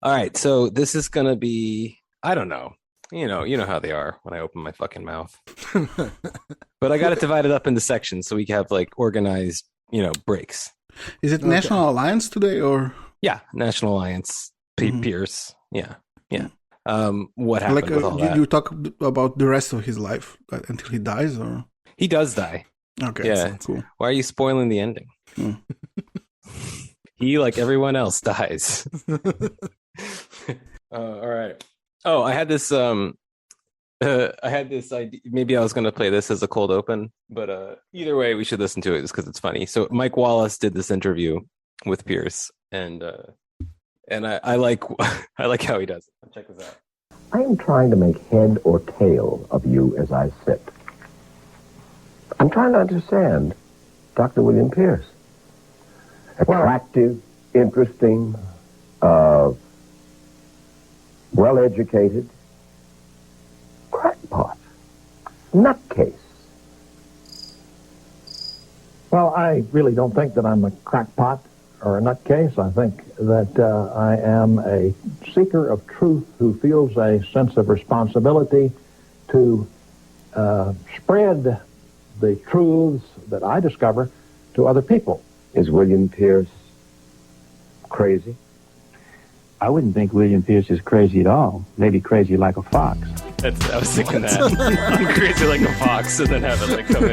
All right, so this is gonna be, I don't know. You know how they are when I open my fucking mouth. But I got it divided up into sections so we can have like organized, breaks. Is it Okay. National Alliance today or Yeah, National Alliance, Mhm. Pierce. Yeah, yeah. What happened like with all you, that? you talk about the rest of his life until he dies or? He does die. Okay, Yeah. so cool. Why are you spoiling the ending? Hmm. He, like everyone else, dies. All right. Oh, I had this idea. Maybe I was going to play this as a cold open, but either way, we should listen to it just because it's funny. So Mike Wallace did this interview with Pierce, and I like I like how he does it. Check this out. I am trying to make head or tail of you as I sit. I'm trying to understand Dr. William Pierce. Attractive, interesting, well-educated, crackpot, nutcase. Well, I really don't think that I'm a crackpot or a nutcase. I think that I am a seeker of truth who feels a sense of responsibility to spread the truths that I discover to other people. Is William Pierce crazy? I wouldn't think William Pierce is crazy at all. Maybe crazy like a fox. I was thinking that. I'm crazy like a fox, and then have it like come in,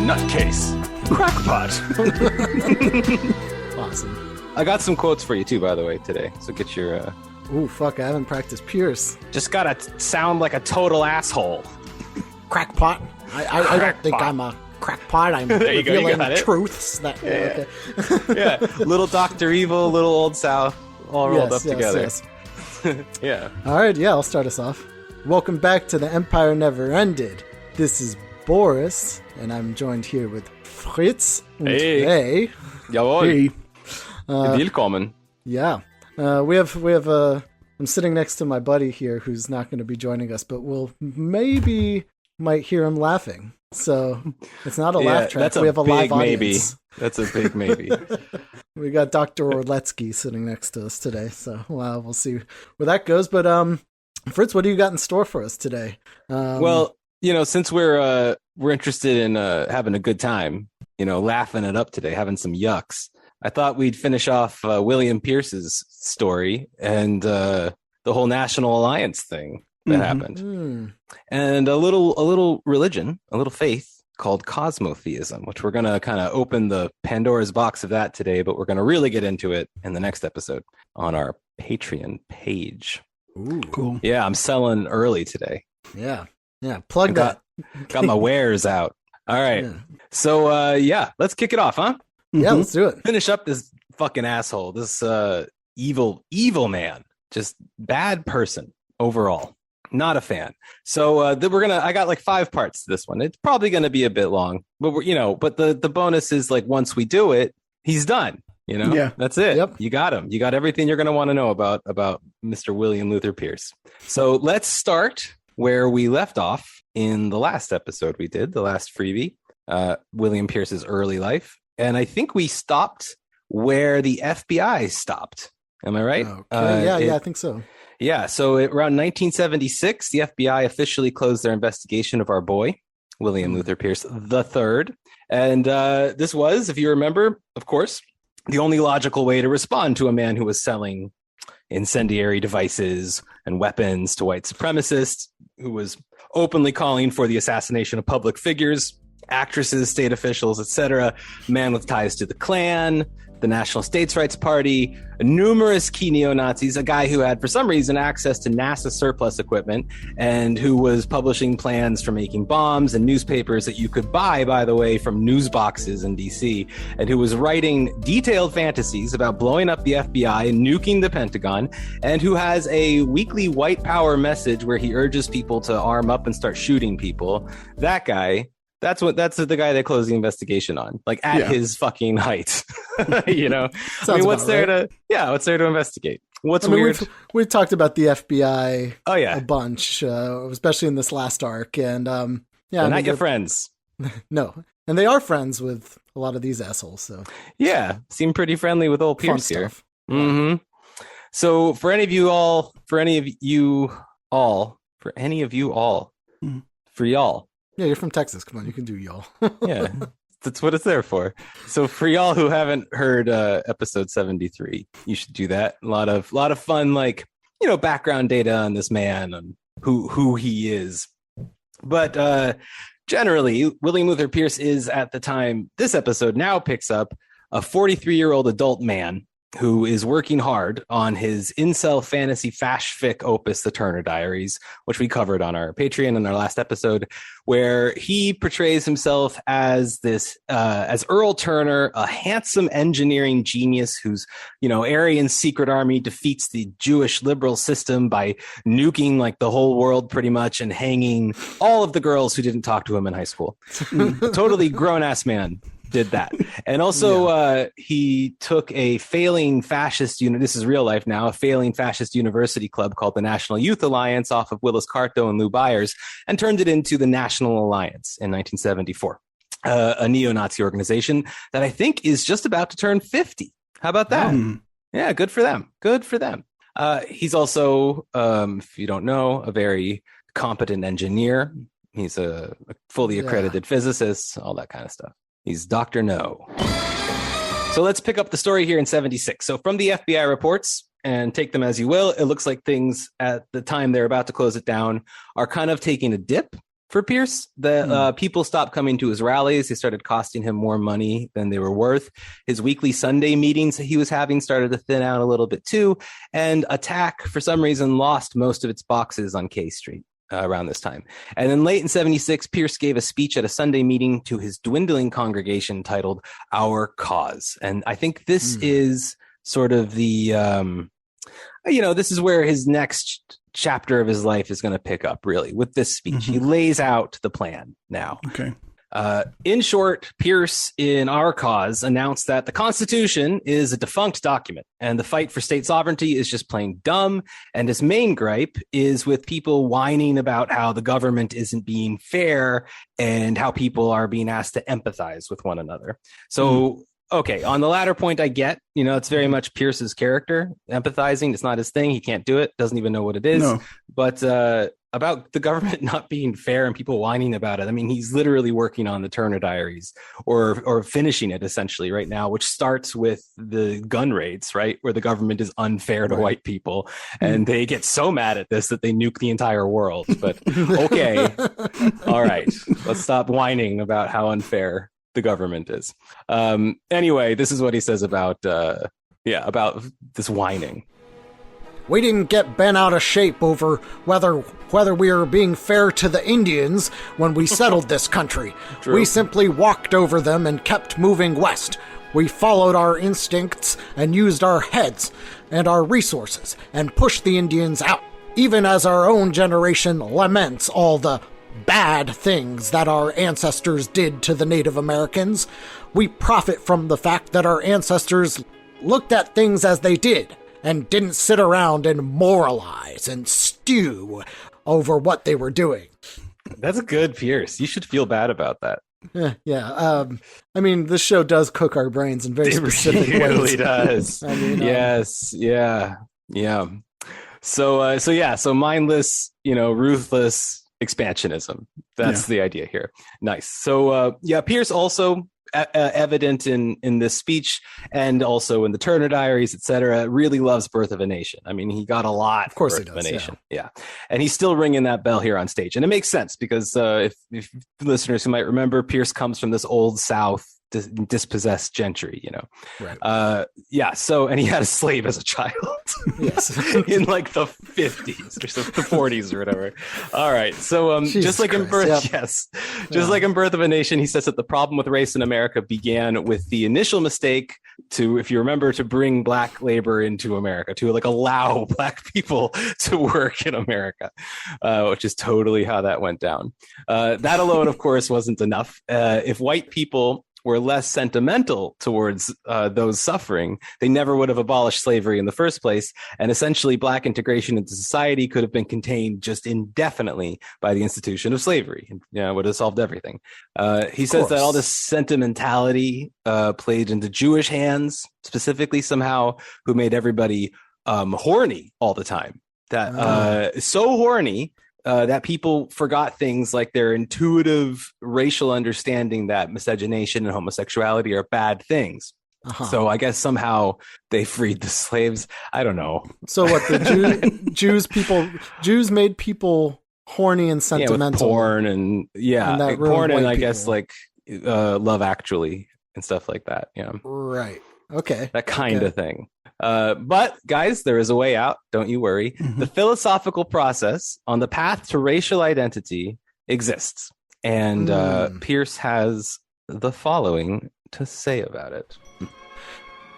Nutcase. Crackpot. Awesome. I got some quotes for you too, by the way, today. So get your Ooh, fuck, I haven't practiced Pierce. just gotta sound like a total asshole. Crackpot. I don't think I'm a crackpot. I'm There you go, you revealing got it. truths. Okay. Yeah, little Dr. Evil, little Old South, all rolled up together. Yes. Yeah. All right, yeah, I'll start us off. Welcome back to The Empire Never Ended. This is Boris, and I'm joined here with Fritz and Hey. McVeigh. Jawohl. Hey, Willkommen. Yeah. We have I'm sitting next to my buddy here who's not going to be joining us, but we'll might hear him laughing. So it's not a laugh track. That's a We have a big live maybe. audience. That's a big maybe. We got Dr. Orletsky sitting next to us today. So we'll see where that goes. But Fritz, what do you got in store for us today? Well, since we're interested in having a good time, laughing it up today, having some yucks, I thought we'd finish off William Pierce's story and the whole National Alliance thing that happened, and a little religion, a little faith called Cosmotheism, which we're going to kind of open the Pandora's box of that today, but we're going to really get into it in the next episode on our Patreon page. Ooh. cool. Yeah, I'm selling early today. Yeah. Plug Got that. my wares out. All right. Yeah. So, let's kick it off, huh? Yeah, Mhm. let's do it. Finish up this fucking asshole, this evil man, just bad person overall. Not a fan. So I got like 5 parts to this one. It's probably going to be a bit long, but but the bonus is like once we do it, he's done. Yeah. That's it. Yep. You got him. You got everything you're going to want to know about Mr. William Luther Pierce. So let's start where we left off in the last episode we did, the last freebie, William Pierce's early life. And I think we stopped where the FBI stopped. Am I right? Okay. I think so. Yeah. So around 1976, the FBI officially closed their investigation of our boy, William Luther Pierce III. And this was, if you remember, of course, the only logical way to respond to a man who was selling incendiary devices and weapons to white supremacists, who was openly calling for the assassination of public figures, actresses, state officials, etc., man with ties to the Klan, the National States Rights Party, numerous key neo-Nazis, a guy who had, for some reason, access to NASA surplus equipment and who was publishing plans for making bombs and newspapers that you could buy, by the way, from news boxes in DC, and who was writing detailed fantasies about blowing up the FBI and nuking the Pentagon, and who has a weekly white power message where he urges people to arm up and start shooting people. That guy. That's the guy they closed the investigation on, like at his fucking height. You know, what's there to investigate? What's weird? We've talked about the FBI a bunch, especially in this last arc. And they're not your friends. No. And they are friends with a lot of these assholes. So yeah, seem pretty friendly with old Pierce here. Mm-hmm. So for any of you all, yeah, you're from Texas. Come on, you can do y'all. Yeah, that's what it's there for. So for y'all who haven't heard episode 73, you should do that. A lot of fun, like, you know, background data on this man and who he is. But generally, William Luther Pierce is, at the time this episode now picks up, a 43-year-old adult man who is working hard on his incel fantasy fash fic opus, The Turner Diaries, which we covered on our Patreon in our last episode, where he portrays himself as as Earl Turner, a handsome engineering genius whose, you know, Aryan secret army defeats the Jewish liberal system by nuking like the whole world pretty much and hanging all of the girls who didn't talk to him in high school. Totally grown-ass man did that. And also he took a failing fascist this is real life now, a failing fascist university club called the National Youth Alliance off of Willis Carto and Lou Byers, and turned it into the National Alliance in 1974, a neo-Nazi organization that I think is just about to turn 50. How about that? Yeah, good for them. He's also, if you don't know, a very competent engineer. He's a fully accredited physicist, all that kind of stuff. He's Dr. No. So let's pick up the story here in 76. So from the FBI reports, and take them as you will, it looks like things at the time they're about to close it down are kind of taking a dip for Pierce. People stopped coming to his rallies. They started costing him more money than they were worth. His weekly Sunday meetings that he was having started to thin out a little bit too. And Attack, for some reason, lost most of its boxes on K Street around this time. And then late in 76, Pierce gave a speech at a Sunday meeting to his dwindling congregation titled Our Cause. And I think this is sort of the, this is where his next chapter of his life is going to pick up, really, with this speech. He lays out the plan now. Okay. In short, Pierce, in Our Cause, announced that the Constitution is a defunct document and the fight for state sovereignty is just plain dumb. And his main gripe is with people whining about how the government isn't being fair and how people are being asked to empathize with one another. So, okay, on the latter point, I get, it's very much Pierce's character. Empathizing, it's not his thing. He can't do it. Doesn't even know what it is. No. But about the government not being fair and people whining about it, I mean, he's literally working on the Turner Diaries or finishing it essentially right now, which starts with the gun raids, right? Where the government is unfair to white people. And they get so mad at this that they nuke the entire world. But okay, all right, let's stop whining about how unfair the government is. Anyway, this is what he says about this whining. We didn't get bent out of shape over whether we were being fair to the Indians when we settled this country. True. We simply walked over them and kept moving west. We followed our instincts and used our heads and our resources and pushed the Indians out, even as our own generation laments all the bad things that our ancestors did to the Native Americans. We profit from the fact that our ancestors looked at things as they did and didn't sit around and moralize and stew over what they were doing. That's a good Pierce. You should feel bad about that. Yeah. I mean, this show does cook our brains in very specific ways. It really does. I mean, yes. Yeah. So mindless, ruthless expansionism. That's the idea here. Nice. So, Pierce also evident in this speech and also in the Turner Diaries, etc., really loves Birth of a Nation. I mean, he got a lot. Of course, Birth of a Nation. Yeah, and he's still ringing that bell here on stage, and it makes sense because if listeners who might remember, Pierce comes from this old South dispossessed gentry, you know. Right. Yeah. So, and he had a slave as a child. Yes. In like the 50s or the 40s or whatever. All right. So just like in Birth, just like in Birth of a Nation, he says that the problem with race in America began with the initial mistake to, if you remember, to bring black labor into America, to like allow black people to work in America, which is totally how that went down. That alone, of course, wasn't enough. If white people were less sentimental towards those suffering, they never would have abolished slavery in the first place. And essentially, black integration into society could have been contained just indefinitely by the institution of slavery. It would have solved everything. He says that all this sentimentality played into Jewish hands, specifically somehow, who made everybody horny all the time. So horny that people forgot things like their intuitive racial understanding that miscegenation and homosexuality are bad things. So I guess somehow they freed the slaves. I don't know. So what the Jews made people horny and sentimental. With porn and porn and I guess like Love Actually and stuff like that. Yeah. Right. Okay. That kind of thing. But guys, there is a way out. Don't you worry. Mm-hmm. The philosophical process on the path to racial identity exists. And Pierce has the following to say about it.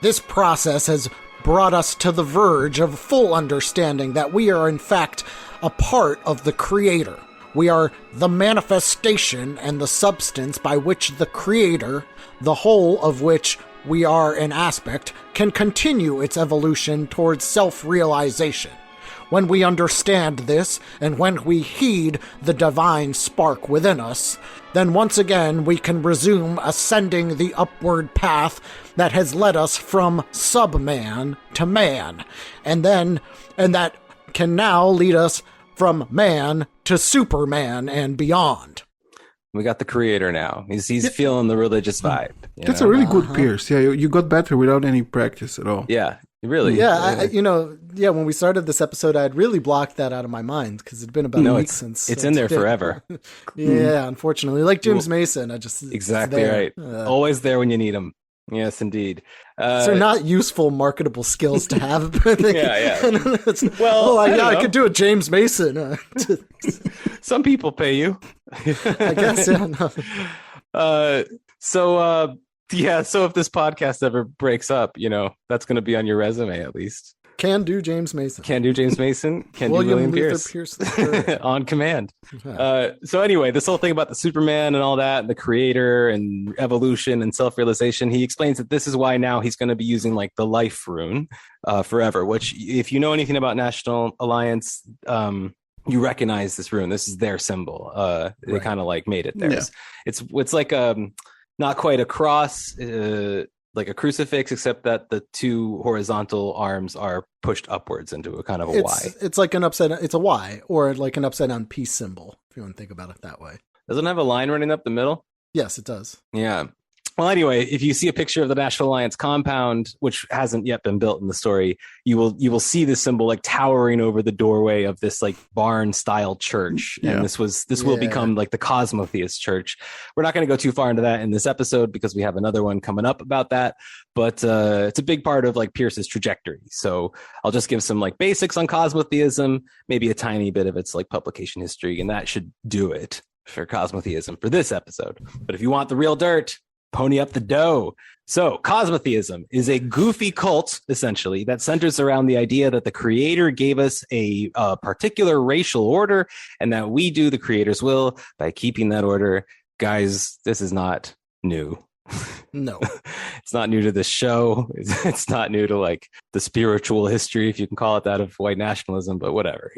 This process has brought us to the verge of full understanding that we are, in fact, a part of the Creator. We are the manifestation and the substance by which the Creator, the whole of which we are an aspect, can continue its evolution towards self-realization. When we understand this, and when we heed the divine spark within us, then once again we can resume ascending the upward path that has led us from sub-man to man, and that can now lead us from man to Superman and beyond. We got the Creator now. He's feeling the religious vibe. That's a really good Pierce. Yeah, you got better without any practice at all. Yeah, really. Yeah, when we started this episode, I had really blocked that out of my mind because it'd been about a week since. It's in there forever. Yeah, unfortunately. Like James Mason, exactly right. Always there when you need him. Yes, indeed. They're not useful, marketable skills to have. I could do a James Mason. Some people pay you. I guess, yeah. So if this podcast ever breaks up, that's going to be on your resume at least. Can do James Mason. Can do William Pierce on command. So anyway, this whole thing about the Superman and all that, and the Creator and evolution and self-realization, he explains that this is why now he's going to be using like the life rune forever, which if you know anything about National Alliance, you recognize this rune. This is their symbol. They kind of like made it theirs. Yeah. It's like not quite a cross, like a crucifix, except that the two horizontal arms are pushed upwards into a kind of a Y. It's like it's a Y, or like an upside down peace symbol, if you want to think about it that way. Doesn't it have a line running up the middle? Yes, it does. Yeah. Well, anyway, if you see a picture of the National Alliance compound, which hasn't yet been built in the story, you will see this symbol like towering over the doorway of this like barn style church. Yeah. And this will become like the Cosmotheist church. We're not going to go too far into that in this episode because we have another one coming up about that. But it's a big part of like Pierce's trajectory. So I'll just give some like basics on Cosmotheism, maybe a tiny bit of its like publication history, and that should do it for Cosmotheism for this episode. But if you want the real dirt, pony up the dough. So Cosmotheism is a goofy cult, essentially, that centers around the idea that the Creator gave us a particular racial order and that we do the Creator's will by keeping that order. Guys, this is not new. No. It's not new to this show. It's not new to like the spiritual history, if you can call it that, of white nationalism, but whatever.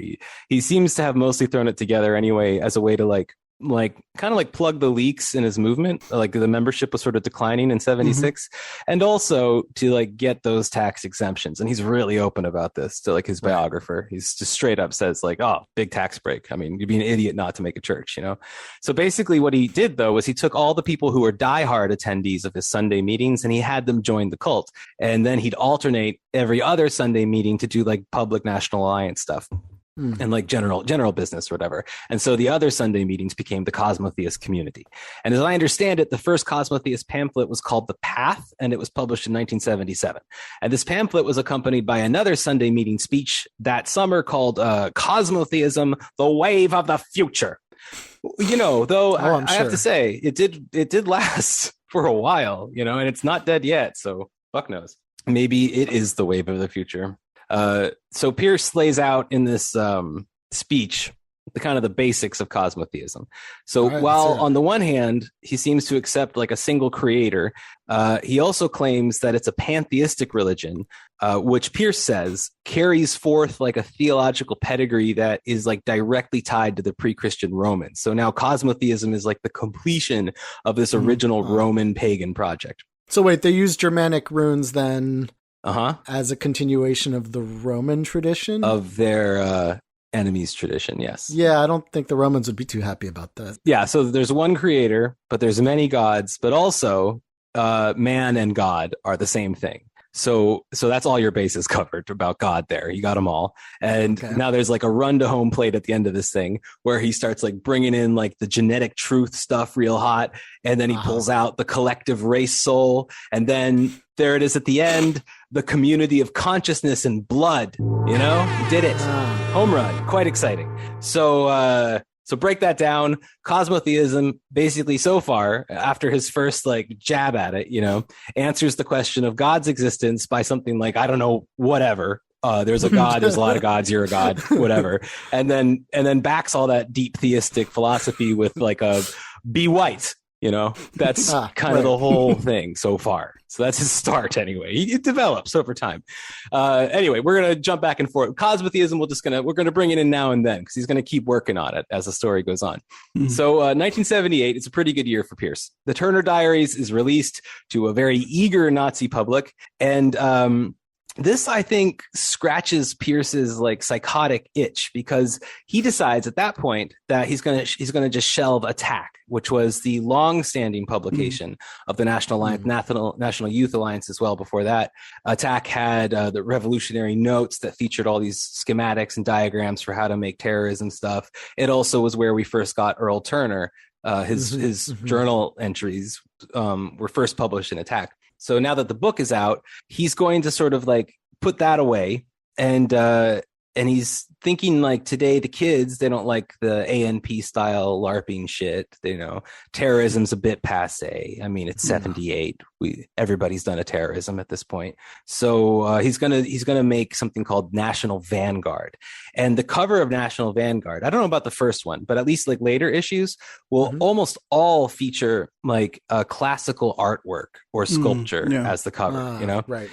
He seems to have mostly thrown it together anyway as a way to like kind of like plug the leaks in his movement. Like the membership was sort of declining in 76 and also to like get those tax exemptions. And he's really open about this to like his biographer. He's just straight up says like, oh, big tax break. I mean, you'd be an idiot not to make a church, So basically what he did though, was he took all the people who were diehard attendees of his Sunday meetings and he had them join the cult. And then he'd alternate every other Sunday meeting to do like public National Alliance stuff. and like general business or whatever. And so the other Sunday meetings became the Cosmotheist community. And as I understand it, the first Cosmotheist pamphlet was called The Path, and it was published in 1977. And this pamphlet was accompanied by another Sunday meeting speech that summer called Cosmotheism, the Wave of the Future. Though I have to say, it did last for a while, and it's not dead yet. So fuck knows. Maybe it is the wave of the future. So Pierce lays out in this speech the kind of the basics of cosmotheism. So while on the one hand, he seems to accept like a single creator, he also claims that it's a pantheistic religion, which Pierce says carries forth like a theological pedigree that is like directly tied to the pre-Christian Romans. So now cosmotheism is like the completion of this original Roman pagan project. So wait, they use Germanic runes then as a continuation of the Roman tradition? Of their enemies' tradition, yes. Yeah, I don't think the Romans would be too happy about that. Yeah, so there's one creator, but there's many gods, but also man and God are the same thing. So that's all your bases covered about God there. You got them all. And now there's like a run to home plate at the end of this thing where he starts like bringing in like the genetic truth stuff real hot. And then he pulls out the collective race soul. And then there it is at the end, the community of consciousness and blood, he did it. Home run. Quite exciting. So break that down. Cosmotheism, basically so far, after his first like jab at it, answers the question of God's existence by something like, I don't know, whatever. There's a God, there's a lot of gods, you're a God, whatever. And then backs all that deep theistic philosophy with like a be white. That's kind of the whole thing so far. So that's his start anyway. It develops over time. Anyway, we're going to jump back and forth. Cosmotheism, we're going to bring it in now and then because he's going to keep working on it as the story goes on. So 1978, it's a pretty good year for Pierce. The Turner Diaries is released to a very eager Nazi public. And this, I think, scratches Pierce's like psychotic itch because he decides at that point that he's going to just shelve Attack, which was the long-standing publication of the National Alliance, National Youth Alliance as well. Before that, Attack had the revolutionary notes that featured all these schematics and diagrams for how to make terrorism stuff. It also was where we first got Earl Turner. His journal entries were first published in Attack. So now that the book is out, he's going to sort of like put that away. And he's thinking like today, the kids, they don't like the ANP style LARPing shit. Terrorism's a bit passe. I mean, it's 78. Everybody's done a terrorism at this point. So he's gonna make something called National Vanguard. And the cover of National Vanguard, I don't know about the first one, but at least like later issues will almost all feature like a classical artwork or sculpture as the cover. Right.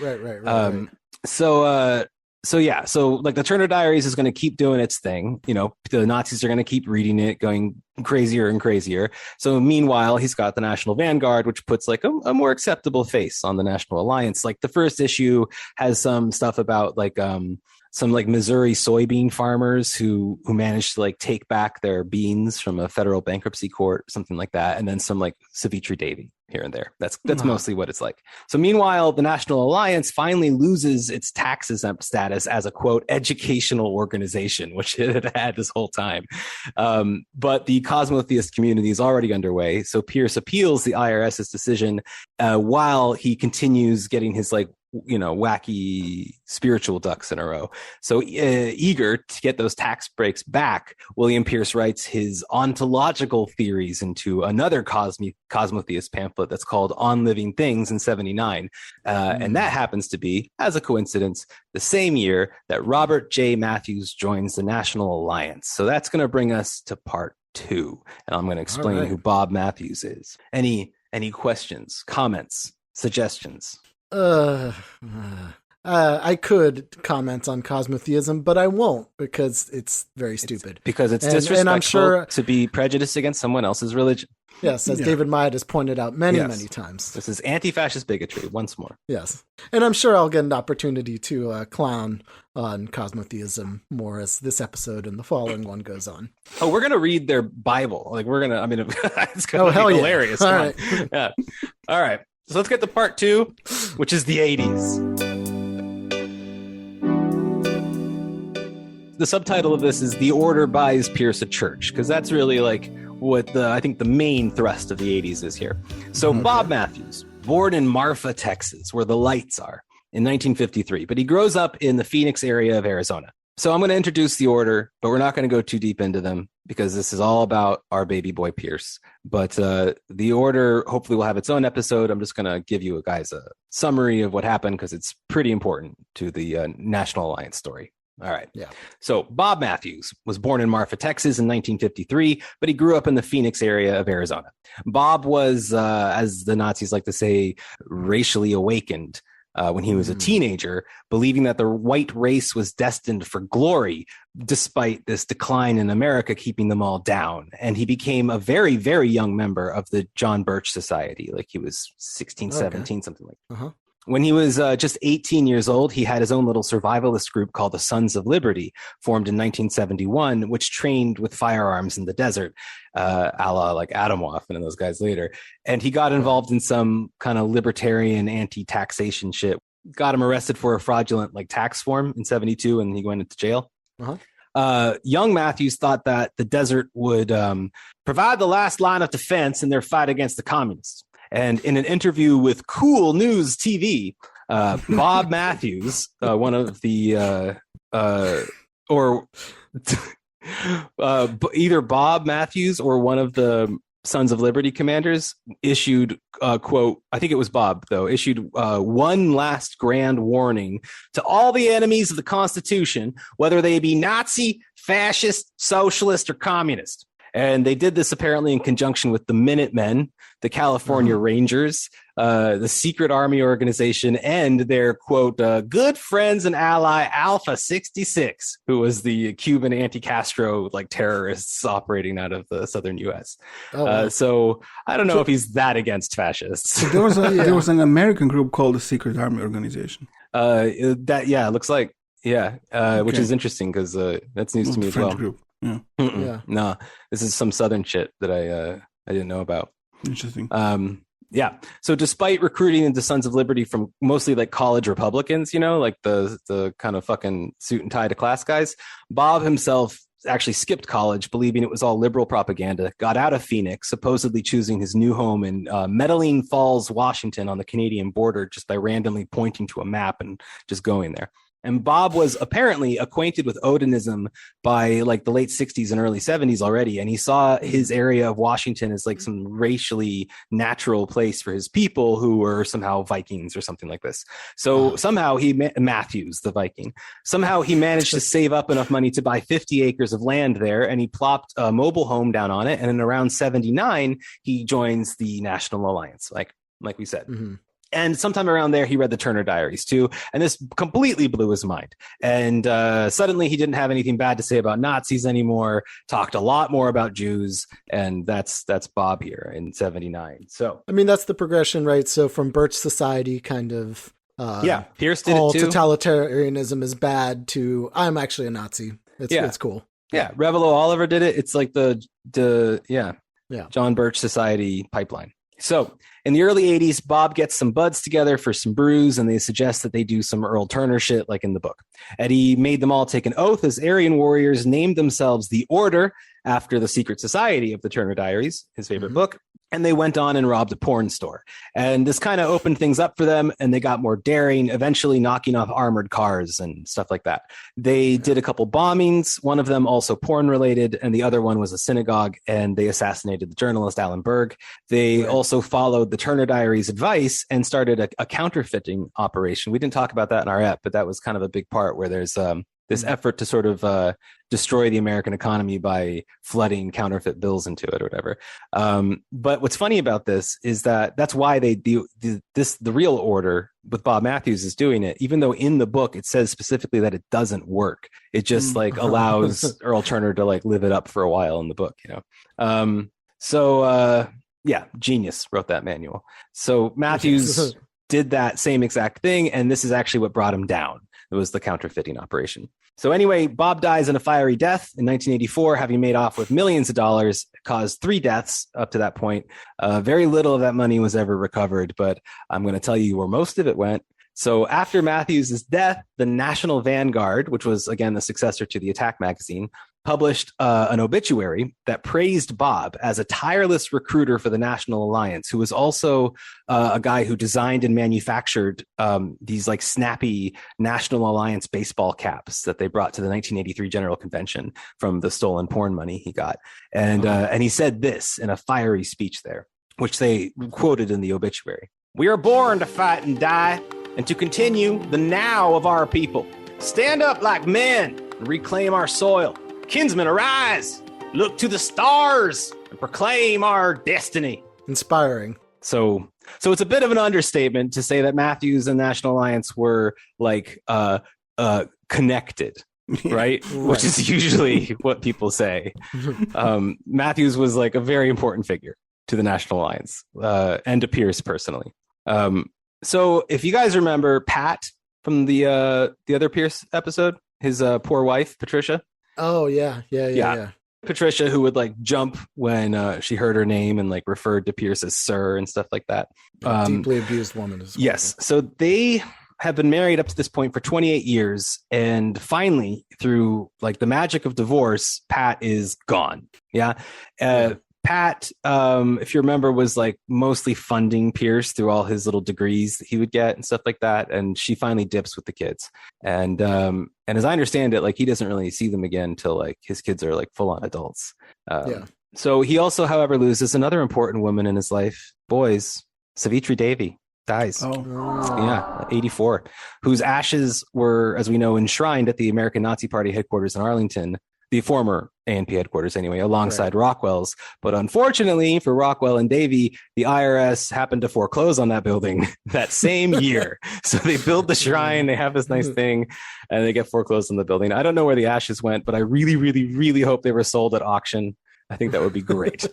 So like the Turner Diaries is going to keep doing its thing. The Nazis are going to keep reading it, going crazier and crazier. So meanwhile, he's got the National Vanguard, which puts like a more acceptable face on the National Alliance. Like the first issue has some stuff about like some like Missouri soybean farmers who managed to like take back their beans from a federal bankruptcy court, something like that. And then some like Savitri Devi here and there. That's mostly what it's like. So meanwhile, the National Alliance finally loses its tax exempt status as a quote educational organization, which it had this whole time. But the Cosmotheist community is already underway. So Pierce appeals the IRS's decision while he continues getting his like wacky spiritual ducks in a row. So eager to get those tax breaks back, William Pierce writes his ontological theories into another Cosmotheist pamphlet that's called On Living Things in 79. And that happens to be, as a coincidence, the same year that Robert J. Matthews joins the National Alliance. So that's going to bring us to part 2. And I'm going to explain who Bob Matthews is. Any questions, comments, suggestions? I could comment on cosmotheism, but I won't because it's very stupid. Because it's disrespectful and I'm sure, to be prejudiced against someone else's religion. Yes, as David Myatt has pointed out many times. This is anti-fascist bigotry, once more. Yes. And I'm sure I'll get an opportunity to clown on cosmotheism more as this episode and the following one goes on. Oh, we're going to read their Bible. Like, it's going to be hilarious. All right. Yeah. All right. So let's get to part 2, which is the 80s. the subtitle of this is The Order Buys Pierce a Church, because that's really like what I think the main thrust of the 80s is here. So Bob Matthews, born in Marfa, Texas, where the lights are, in 1953, but he grows up in the Phoenix area of Arizona. So I'm going to introduce the order, but we're not going to go too deep into them because this is all about our baby boy Pierce. But the order hopefully will have its own episode. I'm just going to give you guys a summary of what happened because it's pretty important to the National Alliance story. All right. Yeah. So Bob Matthews was born in Marfa, Texas in 1953, but he grew up in the Phoenix area of Arizona. Bob was, as the Nazis like to say, racially awakened when he was a teenager, believing that the white race was destined for glory, despite this decline in America keeping them all down. And he became a very, very young member of the John Birch Society. Like he was 16, 17, something like that. When he was just 18 years old, he had his own little survivalist group called the Sons of Liberty, formed in 1971, which trained with firearms in the desert, a la like Adamov and those guys later. And he got involved in some kind of libertarian anti-taxation shit. Got him arrested for a fraudulent like tax form in 72, and he went into jail. Young Matthews thought that the desert would provide the last line of defense in their fight against the communists. And in an interview with Cool News TV, Bob Matthews, one of the, either Bob Matthews or one of the Sons of Liberty commanders issued, quote, I think it was Bob, though, issued one last grand warning to all the enemies of the Constitution, whether they be Nazi, fascist, socialist, or communist. And they did this apparently in conjunction with the Minutemen, the California Rangers, the secret army organization, and their, quote, good friends and ally Alpha 66, who was the Cuban anti-Castro like terrorists operating out of the southern U.S. So I don't know if he's that against fascists. So there was an American group called the Secret Army Organization. It looks like, which is interesting because that's news to me as well. Group. No, this is some southern shit that I didn't know about. Interesting. So despite recruiting into Sons of Liberty from mostly like college Republicans, you know, like the kind of fucking suit and tie to class guys, Bob himself actually skipped college, believing it was all liberal propaganda, got out of Phoenix, supposedly choosing his new home in Medellin Falls, Washington on the Canadian border just by randomly pointing to a map and just going there. And Bob was apparently acquainted with Odinism by like the late 60s and early 70s already. And he saw his area of Washington as like some racially natural place for his people who were somehow Vikings or something like this. So somehow Matthews, the Viking, somehow he managed to save up enough money to buy 50 acres of land there. And he plopped a mobile home down on it. And in around 79, he joins the National Alliance, like we said. And sometime around there, he read the Turner Diaries, too. And this completely blew his mind. And suddenly he didn't have anything bad to say about Nazis anymore, talked a lot more about Jews. And that's Bob here in 79. So, I mean, that's the progression, right? So from Birch Society kind of Pierce did all it too. Totalitarianism is bad to I'm actually a Nazi. It's cool. Yeah. Revelo Oliver did it. It's like the John Birch Society pipeline. So in the early 80s, Bob gets some buds together for some brews, and they suggest that they do some Earl Turner shit like in the book. Eddie made them all take an oath as Aryan warriors, named themselves the Order after the secret society of the Turner Diaries, his favorite book. And they went on and robbed a porn store. And this kind of opened things up for them, and they got more daring, eventually knocking off armored cars and stuff like that. They did a couple bombings, one of them also porn-related, and the other one was a synagogue, and they assassinated the journalist Alan Berg. They also followed the Turner Diaries advice and started a counterfeiting operation. We didn't talk about that in our ep, but that was kind of a big part where there's this effort to sort of destroy the American economy by flooding counterfeit bills into it or whatever. But what's funny about this is that that's why they do this. The real order with Bob Matthews is doing it, even though in the book it says specifically that it doesn't work. It just like allows Earl Turner to like live it up for a while in the book, you know? Genius wrote that manual. So Matthews did that same exact thing. And this is actually what brought him down. It was the counterfeiting operation. So anyway, Bob dies in a fiery death in 1984, having made off with millions of dollars, caused 3 deaths up to that point. Very little of that money was ever recovered, but I'm going to tell you where most of it went. So after Matthews' death, the National Vanguard, which was, again, the successor to the Attack magazine, published an obituary that praised Bob as a tireless recruiter for the National Alliance, who was also a guy who designed and manufactured these like snappy National Alliance baseball caps that they brought to the 1983 General Convention from the stolen porn money he got. And he said this in a fiery speech there, which they quoted in the obituary. "We are born to fight and die, and to continue the now of our people. Stand up like men and reclaim our soil. Kinsmen, arise, look to the stars and proclaim our destiny." Inspiring. So it's a bit of an understatement to say that Matthews and National Alliance were like connected, right? Which is usually what people say. Matthews was like a very important figure to the National Alliance and to Pierce personally. So if you guys remember Pat from the other Pierce episode, his poor wife, Patricia. Oh, yeah. Patricia, who would like jump when she heard her name and like referred to Pierce as sir and stuff like that. Deeply abused woman. Yes. So they have been married up to this point for 28 years. And finally, through like the magic of divorce, Pat is gone. Yeah. Pat, if you remember, was like mostly funding Pierce through all his little degrees that he would get and stuff like that. And she finally dips with the kids. And as I understand it, like he doesn't really see them again until like his kids are like full on adults. So he also, however, loses another important woman in his life. Boys, Savitri Devi dies. Yeah, 84, whose ashes were, as we know, enshrined at the American Nazi Party headquarters in Arlington, the former ANP headquarters anyway, alongside Rockwell's. But unfortunately for Rockwell and Davy, the IRS happened to foreclose on that building that same year. So they build the shrine, they have this nice thing, and they get foreclosed on the building. I don't know where the ashes went, but I really, really, really hope they were sold at auction. I think that would be great.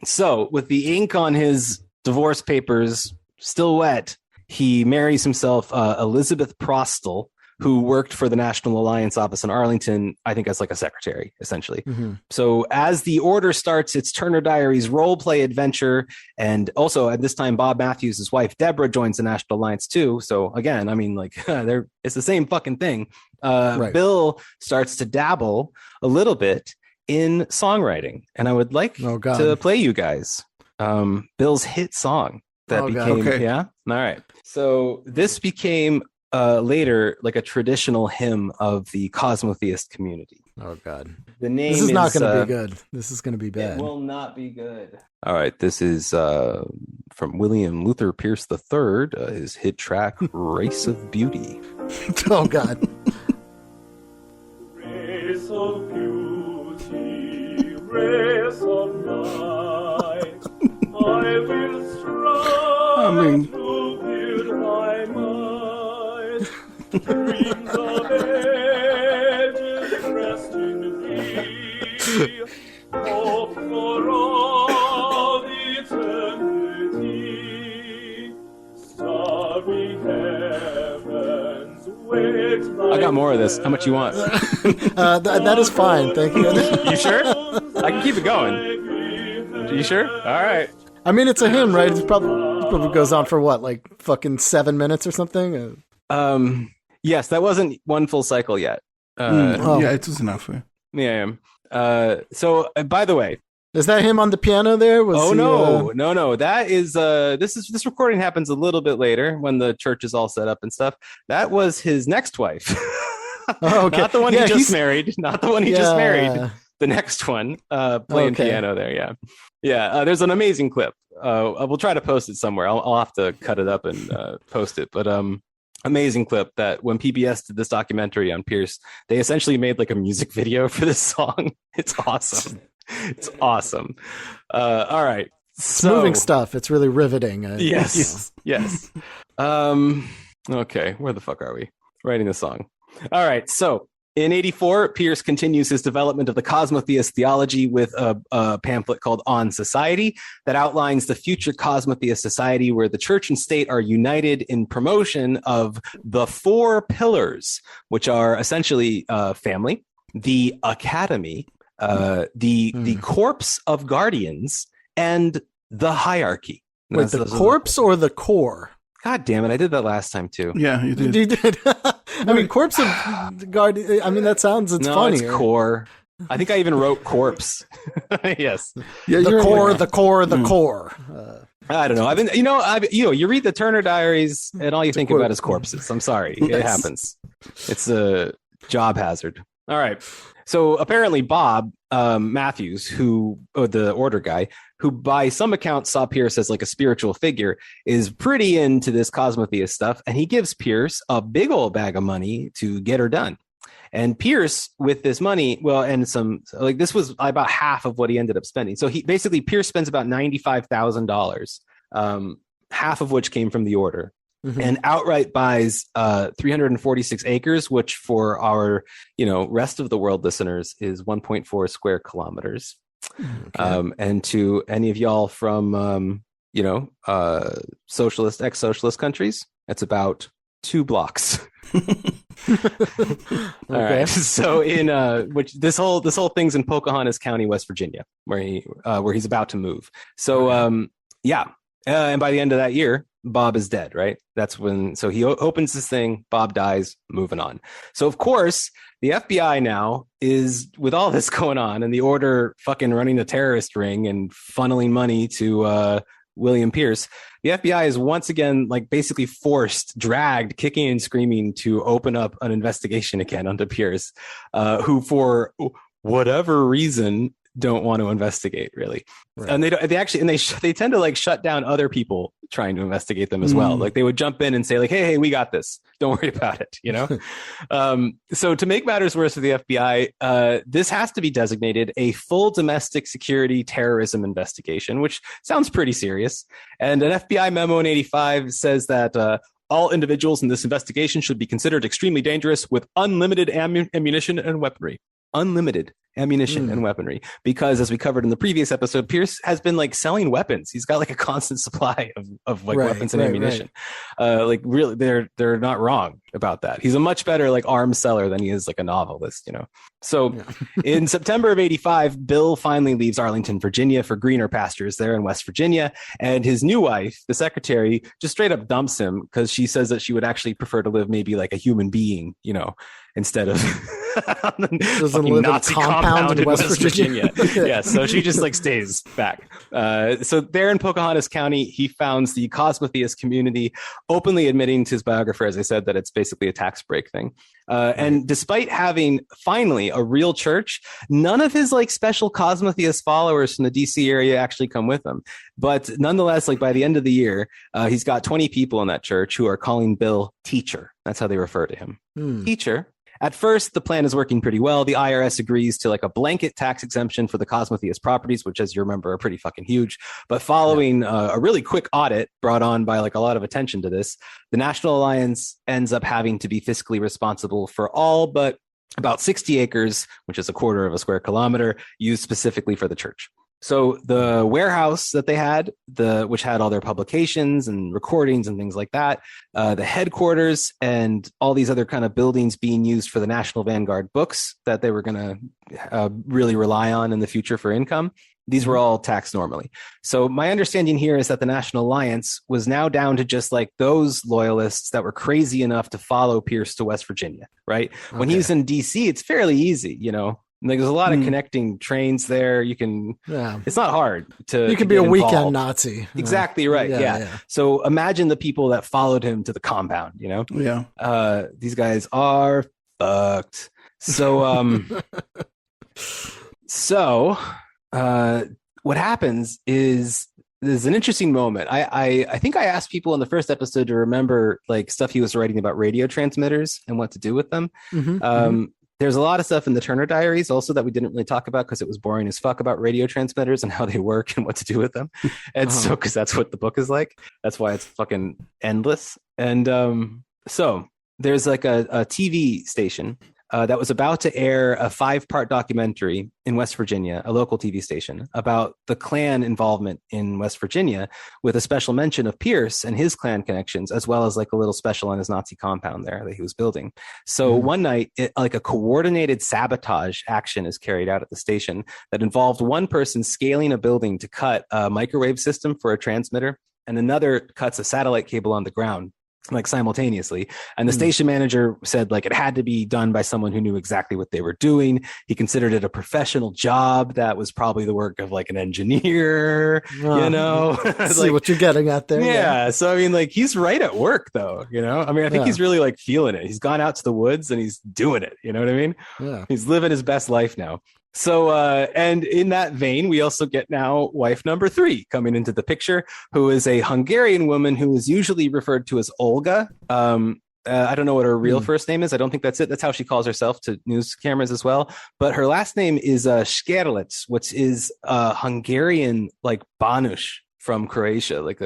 So with the ink on his divorce papers still wet, he marries himself Elizabeth Prostel, who worked for the National Alliance office in Arlington, I think as like a secretary, essentially. So as the order starts its Turner Diaries role play adventure, and also at this time, Bob Matthews, his wife, Deborah, joins the National Alliance too. So again, I mean, like it's the same fucking thing. Bill starts to dabble a little bit in songwriting. And I would like to play you guys Bill's hit song that became, yeah. All right. So this became later like a traditional hymn of the Cosmotheist community. Oh God. The name This is not going to be good. This is going to be bad. It will not be good. All right. This is from William Luther Pierce III, his hit track, Race of Beauty. Oh God. Race of beauty, race of light, I will strive to build my mind. Dreams of ages rest in thee, hope for all eternity. Starry heavens wait. I got more of this. How much you want? That is fine. Thank you. You sure? I can keep it going. Are you sure? All right. I mean, it's a hymn, right? It probably goes on for what, like fucking 7 minutes or something? Yes, that wasn't one full cycle yet. Yeah, it was enough. Yeah. So, by the way, is that him on the piano there? No. That is this recording happens a little bit later when the church is all set up and stuff. That was his next wife. Not the one he just married. Not the one he just married. The next one, playing piano there. Yeah. There's an amazing clip. We'll try to post it somewhere. I'll have to cut it up and post it. But amazing clip that when PBS did this documentary on Pierce, they essentially made like a music video for this song. It's awesome. It's awesome. All right. It's moving stuff. It's really riveting. Yes. Okay. Where the fuck are we? Writing the song. All right. So in 84, Pierce continues his development of the Cosmotheist theology with a pamphlet called On Society that outlines the future Cosmotheist society where the church and state are united in promotion of the 4 pillars, which are essentially family, the academy, the corpse of guardians, and the hierarchy. Wait, the corpse or the core? God damn it! I did that last time too. Yeah, you did. You did. I mean, Corpse of Guard. I mean, that sounds. It's no, funny. it's core. I think I even wrote corpse. Yes. Yeah, The you're core, like, the core, the core. I don't know. I've been, you read the Turner Diaries and all you think about is corpses. I'm sorry. It happens. It's a job hazard. All right. So apparently Bob Matthews, the order guy, who by some accounts saw Pierce as like a spiritual figure, is pretty into this Cosmotheist stuff. And he gives Pierce a big old bag of money to get her done. And Pierce, with this money, this was about half of what he ended up spending. So Pierce spends about $95,000, half of which came from the order, and outright buys 346 acres, which for our, rest of the world listeners is 1.4 square kilometers. Okay. And to any of y'all from, socialist, ex-socialist countries, it's about 2 blocks. Okay. All right. So which this whole thing's in Pocahontas County, West Virginia, where he's about to move. So and by the end of that year, Bob is dead, right? That's when. So he opens this thing. Bob dies. Moving on. So of course, the FBI now is, with all this going on, and the order fucking running a terrorist ring and funneling money to William Pierce, the FBI is once again basically dragged, kicking and screaming to open up an investigation again onto Pierce, who for whatever reason don't want to investigate really. Right. And they tend to shut down other people trying to investigate them as well. They would jump in and say hey, we got this. Don't worry about it. So to make matters worse for the FBI, this has to be designated a full domestic security terrorism investigation, which sounds pretty serious. And an FBI memo in 1985 says that all individuals in this investigation should be considered extremely dangerous with unlimited ammunition and weaponry. Unlimited ammunition and weaponry, because as we covered in the previous episode, Pierce has been selling weapons. He's got a constant supply of weapons and ammunition. Right. Really, they're not wrong about that. He's a much better arms seller than he is a novelist, So in September of 1985, Bill finally leaves Arlington, Virginia for greener pastures there in West Virginia, and his new wife, the secretary, just straight up dumps him because she says that she would actually prefer to live maybe like a human being, instead of doesn't live Nazi in a compound in West Virginia. Yeah, so she just stays back. So there in Pocahontas County, he founds the Cosmotheist community, openly admitting to his biographer, as I said, that it's basically a tax break thing. And despite having finally a real church, none of his special Cosmotheist followers from the DC area actually come with him. But nonetheless, by the end of the year, he's got 20 people in that church who are calling Bill teacher. That's how they refer to him. Teacher. At first, the plan is working pretty well. The IRS agrees to a blanket tax exemption for the Cosmotheist properties, which, as you remember, are pretty fucking huge. But following a really quick audit brought on by a lot of attention to this, the National Alliance ends up having to be fiscally responsible for all but about 60 acres, which is a quarter of a square kilometer, used specifically for the church. So the warehouse that they had, which had all their publications and recordings and things like that, the headquarters and all these other kind of buildings being used for the National Vanguard books that they were going to really rely on in the future for income, these were all taxed normally. So my understanding here is that the National Alliance was now down to just those loyalists that were crazy enough to follow Pierce to West Virginia, right? Okay. When he's in DC, it's fairly easy, there's a lot of connecting trains there. You can, it's not hard to. You can be a weekend Nazi. Exactly right. Yeah. So imagine the people that followed him to the compound. Yeah. These guys are fucked. So, what happens is there's an interesting moment. I think I asked people in the first episode to remember stuff he was writing about radio transmitters and what to do with them. There's a lot of stuff in the Turner Diaries also that we didn't really talk about because it was boring as fuck about radio transmitters and how they work and what to do with them. And so, because that's what the book is like. That's why it's fucking endless. And so there's a TV station that was about to air a 5-part documentary in West Virginia, a local TV station, about the Klan involvement in West Virginia, with a special mention of Pierce and his Klan connections, as well as a little special on his Nazi compound there that he was building. So one night, a coordinated sabotage action is carried out at the station that involved one person scaling a building to cut a microwave system for a transmitter. and another cuts a satellite cable on the ground, like simultaneously. And the station manager said like it had to be done by someone who knew exactly what they were doing. He considered it a professional job that was probably the work of like an engineer, See like, what you're getting at there. yeah. So I mean, like, he's right at work though, I mean, I think Yeah. he's really like feeling it. He's gone out to the woods and he's doing it. You know what I mean? Yeah. He's living his best life now. So, and in that vein, we also get now wife number 3 coming into the picture, who is a Hungarian woman who is usually referred to as Olga. I don't know what her real first name is. I don't think that's it. That's how she calls herself to news cameras as well. But her last name is Skerlec, which is Hungarian, like Banush from Croatia, like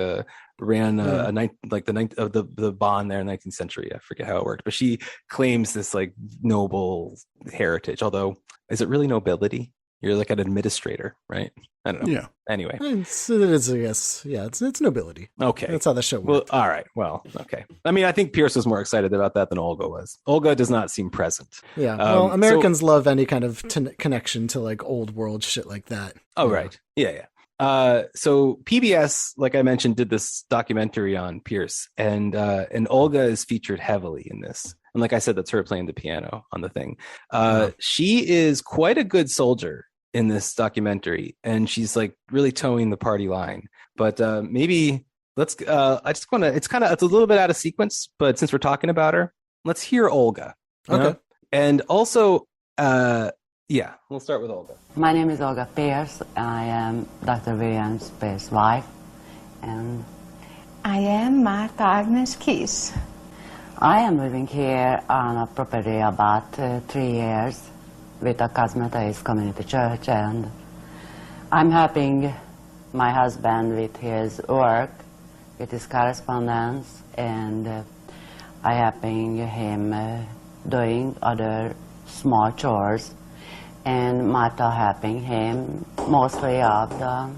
ran the Bon there in the 19th century. I forget how it worked, but she claims this like noble heritage. Although, is it really nobility? You're like an administrator, right? I don't know. Yeah. Anyway, It's nobility. okay. That's how the show Well, works. all right. Well, okay. I mean, I think Pierce was more excited about that than Olga was. Olga does not seem present. Yeah. Well, Americans love any kind of connection to like old world shit like that. Oh, right. Yeah. So PBS, like I mentioned, did this documentary on Pierce, and Olga is featured heavily in this. And like I said, that's her playing the piano on the thing. She is quite a good soldier in this documentary, and she's like really towing the party line. But maybe let's, I just want to, it's a little bit out of sequence, but since we're talking about her, let's hear Olga. Okay. And also, yeah, we'll start with Olga. My name is Olga Pierce. I am Dr. William Pierce's wife, and I am Martha Agnes Keys. I am living here on a property about 3 years with a Cosmotheism community church, and I'm helping my husband with his work, with his correspondence, and I helping him doing other small chores, and Martha helping him mostly of the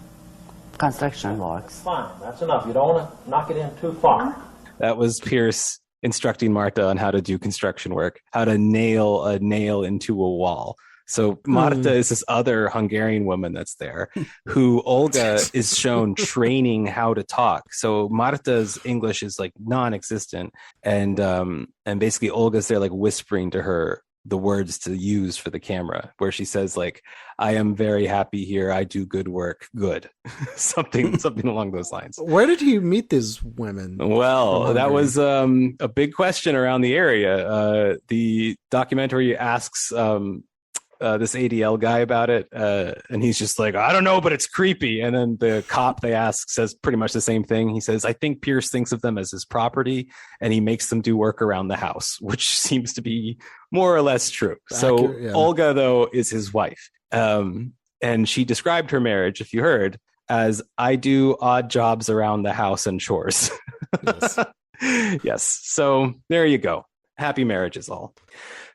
construction works. Fine, that's enough. You don't want to knock it in too far. That was Pierce instructing Marta on how to do construction work, how to nail a nail into a wall. So Marta is this other Hungarian woman that's there, who Olga is shown training how to talk. So Marta's English is like non-existent, and basically Olga's there like whispering to her the words to use for the camera, where she says like, "I am very happy here. I do good work. Good," something along those lines. Where did you meet these women? Well, that was a big question around the area. The documentary asks this ADL guy about it, and he's just like, "I don't know, but it's creepy." And then the cop they ask says pretty much the same thing. He says, "I think Pierce thinks of them as his property, and he makes them do work around the house," which seems to be more or less true. Accurate, yeah. Olga, though, is his wife. And she described her marriage, if you heard, as "I do odd jobs around the house and chores." Yes. Yes. So there you go. Happy marriages all.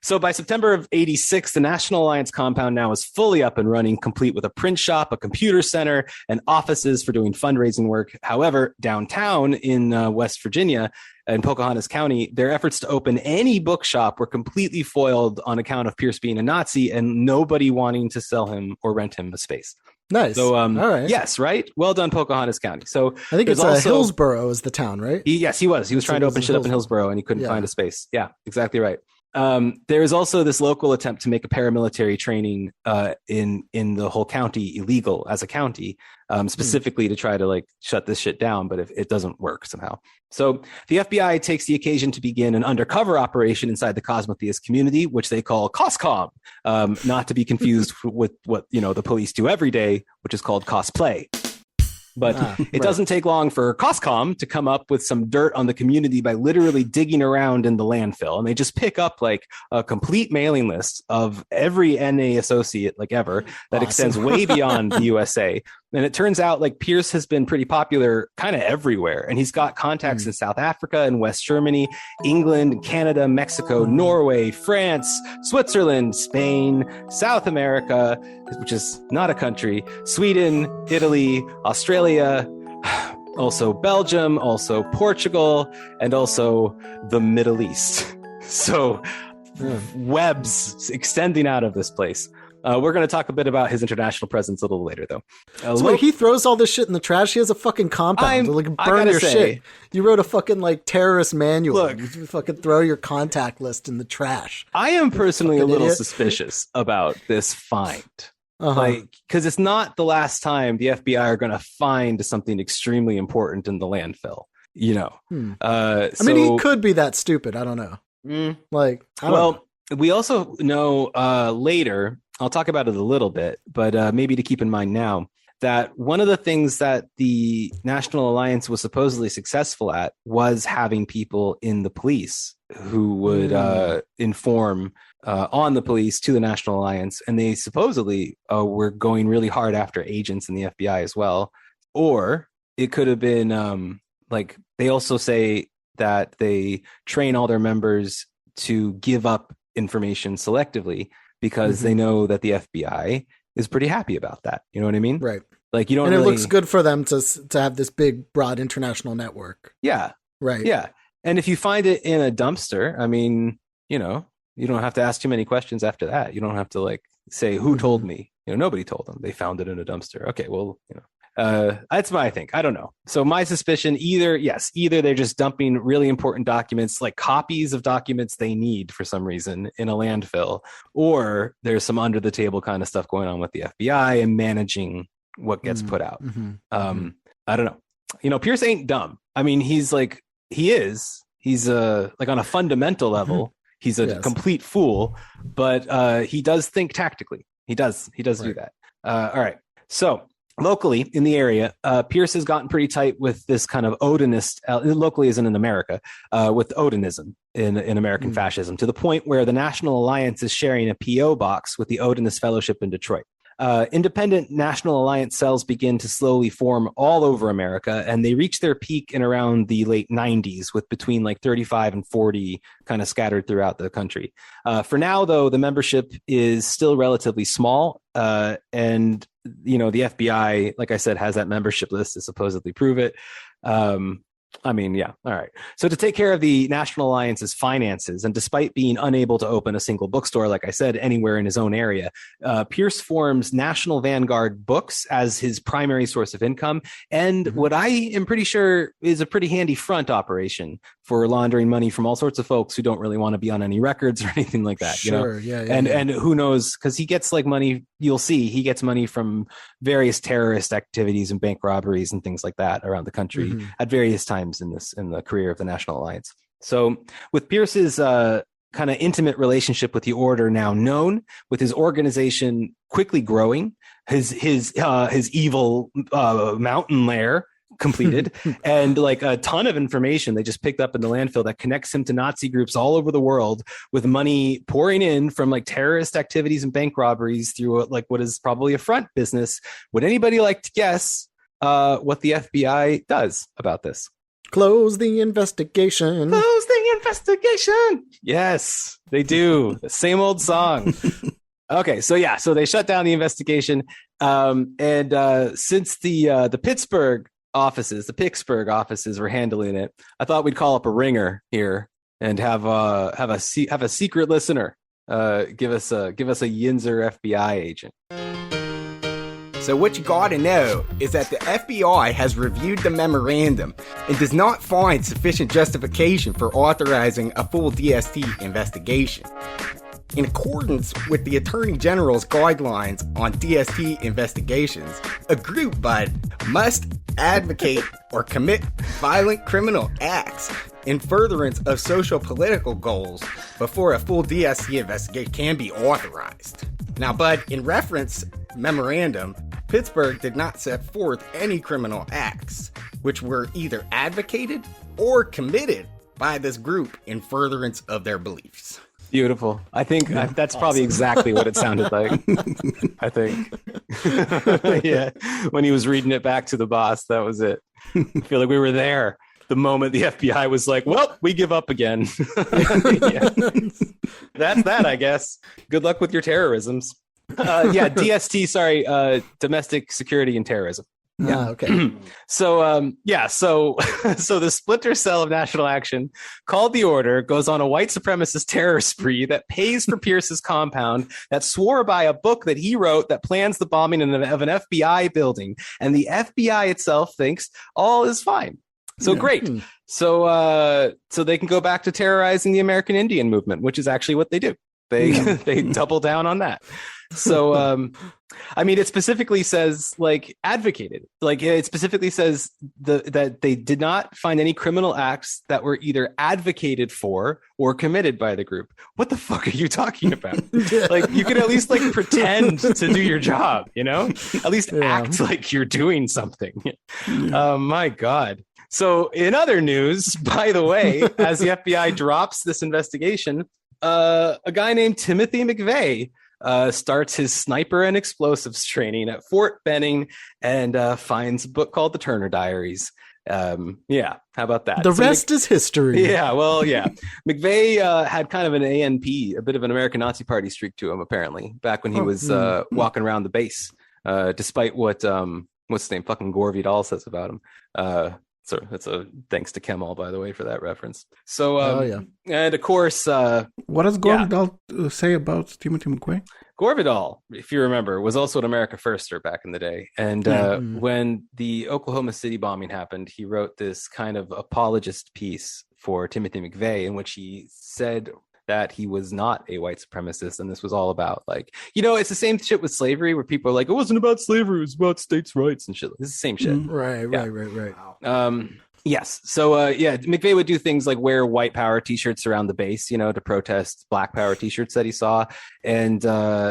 So by September of 86, the National Alliance compound now is fully up and running, complete with a print shop, a computer center, and offices for doing fundraising work. However, downtown in West Virginia, in Pocahontas County, their efforts to open any bookshop were completely foiled on account of Pierce being a Nazi and nobody wanting to sell him or rent him a space. Nice. So, all right. Yes, right? Well done, Pocahontas County. So I think it's also Hillsborough is the town, right? Yes, he was. He was trying to open shit up in Hillsborough, and he couldn't find a space. Yeah, exactly right. There is also this local attempt to make a paramilitary training in the whole county illegal as a county, specifically to try to like shut this shit down, but if it doesn't work somehow. So the FBI takes the occasion to begin an undercover operation inside the Cosmotheist community, which they call COSCOM, not to be confused with what the police do every day, which is called cosplay. But it doesn't take long for COSCOM to come up with some dirt on the community by literally digging around in the landfill. And they just pick up like a complete mailing list of every NA associate like ever that extends way beyond the USA. And it turns out like Pierce has been pretty popular kind of everywhere. And he's got contacts in South Africa and West Germany, England, Canada, Mexico, Norway, France, Switzerland, Spain, South America, which is not a country, Sweden, Italy, Australia, also Belgium, also Portugal, and also the Middle East. So webs extending out of this place. We're going to talk a bit about his international presence a little later, though. So wait, he throws all this shit in the trash. He has a fucking compound to like burn your shit. You wrote a fucking like terrorist manual. Look, you fucking throw your contact list in the trash. I am personally a little suspicious about this find. Like, because it's not the last time the FBI are going to find something extremely important in the landfill. You know, I mean, he could be that stupid. I don't know. Like, I don't know. We also know later, I'll talk about it a little bit, but maybe to keep in mind now, that one of the things that the National Alliance was supposedly successful at was having people in the police who would inform on the police to the National Alliance. And they supposedly were going really hard after agents in the FBI as well. Or it could have been like, they also say that they train all their members to give up information selectively because they know that the FBI is pretty happy about that. You know what I mean? Right. Like, you don't and really... it looks good for them to have this big, broad international network. Yeah. Right. Yeah. And if you find it in a dumpster, I mean, you know, you don't have to ask too many questions after that. You don't have to like say, who told me? You know, nobody told them. They found it in a dumpster. Okay, well, you know. That's what I think. I don't know. So my suspicion, either they're just dumping really important documents, like copies of documents they need for some reason in a landfill, or there's some under the table kind of stuff going on with the FBI and managing what gets put out. I don't know. You know, Pierce ain't dumb. I mean, he's like on a fundamental level, he's a complete fool, but he does think tactically. He does do that. All right. So locally in the area, Pierce has gotten pretty tight with this kind of Odinist, locally isn't in America, with Odinism in American fascism, to the point where the National Alliance is sharing a P.O. box with the Odinist Fellowship in Detroit. Independent National Alliance cells begin to slowly form all over America, and they reach their peak in around the late 90s, with between like 35 and 40 kind of scattered throughout the country. For now, though, the membership is still relatively small, and you know, the FBI, like I said, has that membership list to supposedly prove it. I mean, yeah. All right. So to take care of the National Alliance's finances, and despite being unable to open a single bookstore, like I said, anywhere in his own area, Pierce forms National Vanguard Books as his primary source of income, and what I am pretty sure is a pretty handy front operation for laundering money from all sorts of folks who don't really want to be on any records or anything like that. Sure, you know? And who knows, because he gets like money, you'll see, he gets money from various terrorist activities and bank robberies and things like that around the country at various times in the career of the National Alliance. So with Pierce's kind of intimate relationship with the order now known, with his organization quickly growing, his evil mountain lair completed, and like a ton of information they just picked up in the landfill that connects him to Nazi groups all over the world, with money pouring in from like terrorist activities and bank robberies through like what is probably a front business. Would anybody like to guess what the FBI does about this? Close the investigation. Close the investigation. Yes, they do. The same old song. Okay, so yeah, so they shut down the investigation, and since the Pittsburgh offices were handling it, I thought we'd call up a ringer here and have a secret listener give us a Yinzer FBI agent. So what you gotta know is that the FBI has reviewed the memorandum and does not find sufficient justification for authorizing a full DST investigation. In accordance with the Attorney General's guidelines on DST investigations, a group, Bud, must advocate or commit violent criminal acts in furtherance of social-political goals before a full DST investigation can be authorized. Now, Bud, in reference memorandum, Pittsburgh did not set forth any criminal acts which were either advocated or committed by this group in furtherance of their beliefs. Beautiful. I think that's awesome. Probably exactly what it sounded like. I think. Yeah. When he was reading it back to the boss, that was it. I feel like we were there the moment the FBI was like, well, we give up again. Yeah. That's that, I guess. Good luck with your terrorisms. DST, sorry, domestic security and terrorism. Ah, okay. So so the splinter cell of National Action called the order, goes on a white supremacist terror spree that pays for Pierce's compound, that swore by a book that he wrote that plans the bombing of an FBI building, and the FBI itself thinks all is fine. So great. So they can go back to terrorizing the American Indian movement, which is actually what they do. They double down on that. So I mean, it specifically says like advocated, like it specifically says that they did not find any criminal acts that were either advocated for or committed by the group. What the fuck are you talking about? Like, you could at least like pretend to do your job, you know, at least act like you're doing something. My God. So in other news, by the way, as the FBI drops this investigation, a guy named Timothy McVeigh starts his sniper and explosives training at Fort Benning and finds a book called the Turner Diaries. How about that? The rest is history. Yeah, well, yeah. McVeigh had kind of an ANP, a bit of an American Nazi Party streak to him, apparently, back when he was walking around the base, despite what's his name, fucking Gore Vidal says about him. So that's a thanks to Kemal, by the way, for that reference. So, and of course, what does Gore Vidal say about Timothy McVeigh? Gore Vidal, if you remember, was also an America Firster back in the day. And when the Oklahoma City bombing happened, he wrote this kind of apologist piece for Timothy McVeigh, in which he said that he was not a white supremacist, and this was all about, like, you know, it's the same shit with slavery, where people are like, it wasn't about slavery, it was about states' rights and shit. It's the same shit. Right. Yes. So, McVeigh would do things like wear white power T-shirts around the base, you know, to protest black power T-shirts that he saw, and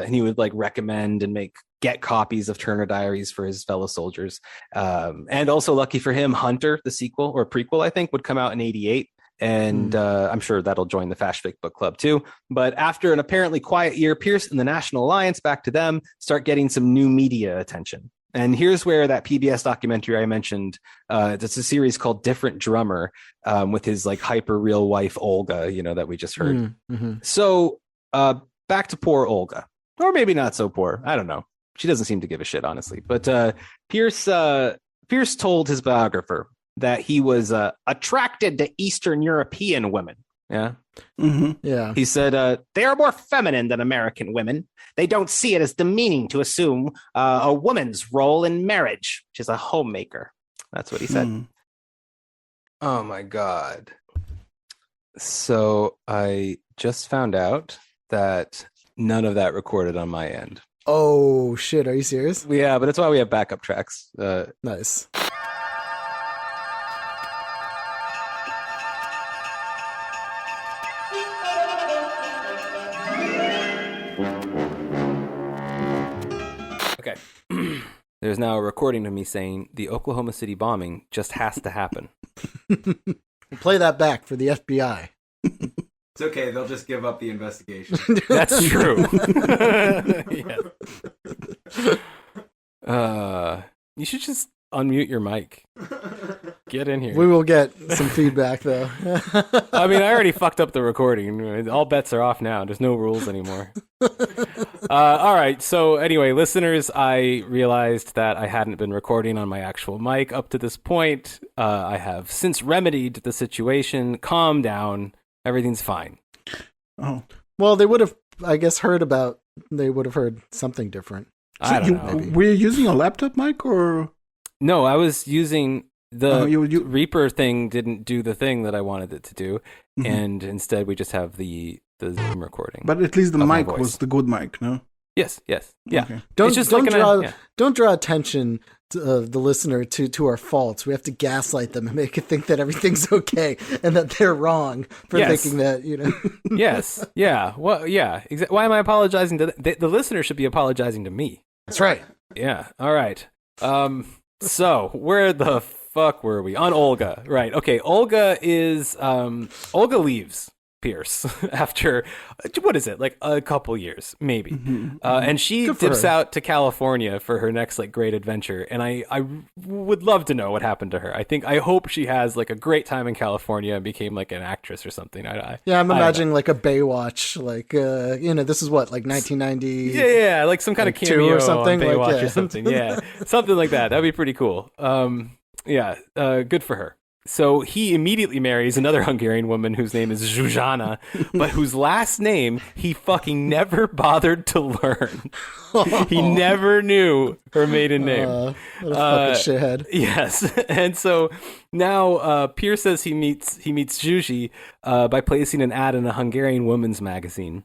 he would like recommend and get copies of Turner Diaries for his fellow soldiers. And also, lucky for him, Hunter, the sequel or prequel, I think, would come out in '88. And I'm sure that'll join the Fashfic book club too. But after an apparently quiet year, Pierce and the National Alliance, back to them, start getting some new media attention. And here's where that PBS documentary I mentioned, it's a series called Different Drummer, with his like hyper real wife, Olga, you know, that we just heard. So back to poor Olga, or maybe not so poor. I don't know. She doesn't seem to give a shit, honestly. But Pierce told his biographer that he was attracted to Eastern European women. Yeah. Yeah. He said, they are more feminine than American women. They don't see it as demeaning to assume a woman's role in marriage, which is a homemaker. That's what he said. Oh, my God. So I just found out that none of that recorded on my end. Oh, shit. Are you serious? Yeah, but that's why we have backup tracks. Nice. Okay. There's now a recording of me saying the Oklahoma City bombing just has to happen. We'll play that back for the FBI. It's okay. They'll just give up the investigation. That's true. You should just unmute your mic. Get in here. We will get some feedback, though. I mean, I already fucked up the recording. All bets are off now. There's no rules anymore. All right. So anyway, listeners, I realized that I hadn't been recording on my actual mic up to this point. I have since remedied the situation. Calm down. Everything's fine. Oh. Well, they would have, I guess, they would have heard something different. I don't know. Were you using a laptop mic or? No, I was using the Reaper thing. Didn't do the thing that I wanted it to do, and instead we just have the Zoom recording. But at least the mic was the good mic, no? Yes, yeah. Okay. Don't draw attention to the listener to our faults. We have to gaslight them and make it think that everything's okay and that they're wrong for thinking that, you know. Yes, yeah. Well, yeah. Why am I apologizing to the listener? Should be apologizing to me. That's right. Yeah. All right. So where the fuck were we? On Olga, right? Okay. Olga leaves. Pierce after, what is it, like a couple years, maybe. And she Good for dips her. out to California for her next like great adventure. And I would love to know what happened to her. I hope she has like a great time in California and became like an actress or something. Yeah, I'm imagining like a Baywatch, like this is what, like 1990. Yeah, like some kind of like, 2 cameo or something, on Baywatch like, yeah. or something. Yeah, something like that. That'd be pretty cool. Good for her. So he immediately marries another Hungarian woman whose name is Zsuzsana, but whose last name he fucking never bothered to learn. He never knew her maiden name. What a fucking shithead. Yes, and so now Pierce says he meets Zsuzsi by placing an ad in a Hungarian women's magazine.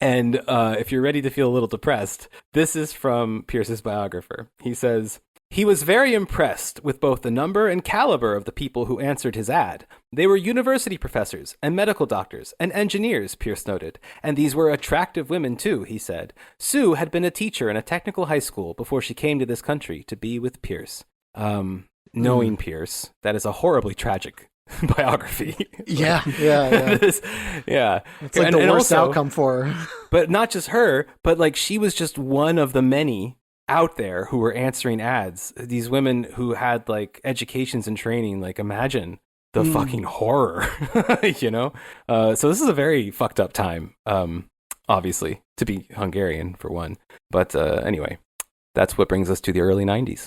And if you're ready to feel a little depressed, this is from Pierce's biographer. He says, "He was very impressed with both the number and caliber of the people who answered his ad. They were university professors and medical doctors and engineers," Pierce noted. "And these were attractive women too," he said. Sue had been a teacher in a technical high school before she came to this country to be with Pierce. Knowing Pierce, that is a horribly tragic biography. Yeah. Yeah. It's like the worst outcome for her. But not just her, but like she was just one of the many out there who were answering ads. These women who had like educations and training, like imagine the fucking horror, So this is a very fucked up time, obviously, to be Hungarian for one. But anyway, that's what brings us to the early 90s.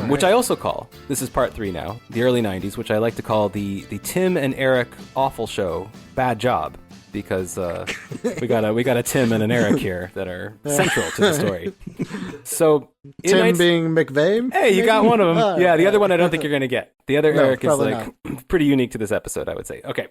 Which I also call, this is part 3 now, the early 90s, which I like to call the Tim and Eric awful show, bad job, because we got a Tim and an Eric here that are central to the story. So Tim being McVeigh? Hey, you got one of them. The other one I don't think you're going to get. The other Eric is like pretty unique to this episode, I would say. Okay,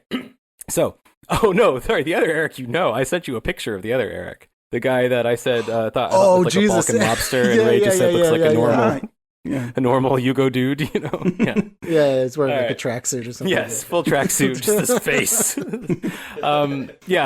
so, the other Eric, I sent you a picture of the other Eric. The guy that I said thought looked like Jesus. a Balkan lobster, and Ray just said looks like a normal... Yeah. A normal Hugo dude, Yeah. Yeah, it's wearing like a tracksuit or something. Yes, full tracksuit, just his face.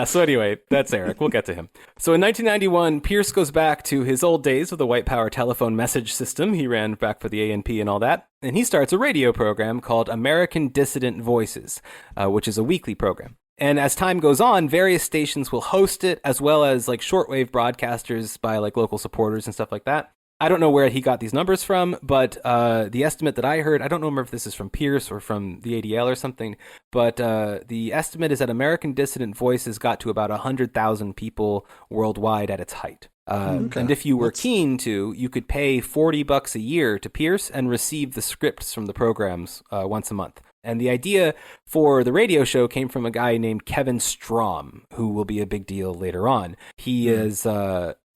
So anyway, that's Eric. We'll get to him. So in 1991, Pierce goes back to his old days with the white power telephone message system. He ran back for the ANP and all that. And he starts a radio program called American Dissident Voices, which is a weekly program. And as time goes on, various stations will host it, as well as like shortwave broadcasters by like local supporters and stuff like that. I don't know where he got these numbers from, but the estimate that I heard, I don't know if this is from Pierce or from the ADL or something, but the estimate is that American Dissident Voices got to about 100,000 people worldwide at its height. And if you were keen to, you could pay $40 a year to Pierce and receive the scripts from the programs once a month. And the idea for the radio show came from a guy named Kevin Strom, who will be a big deal later on. He is...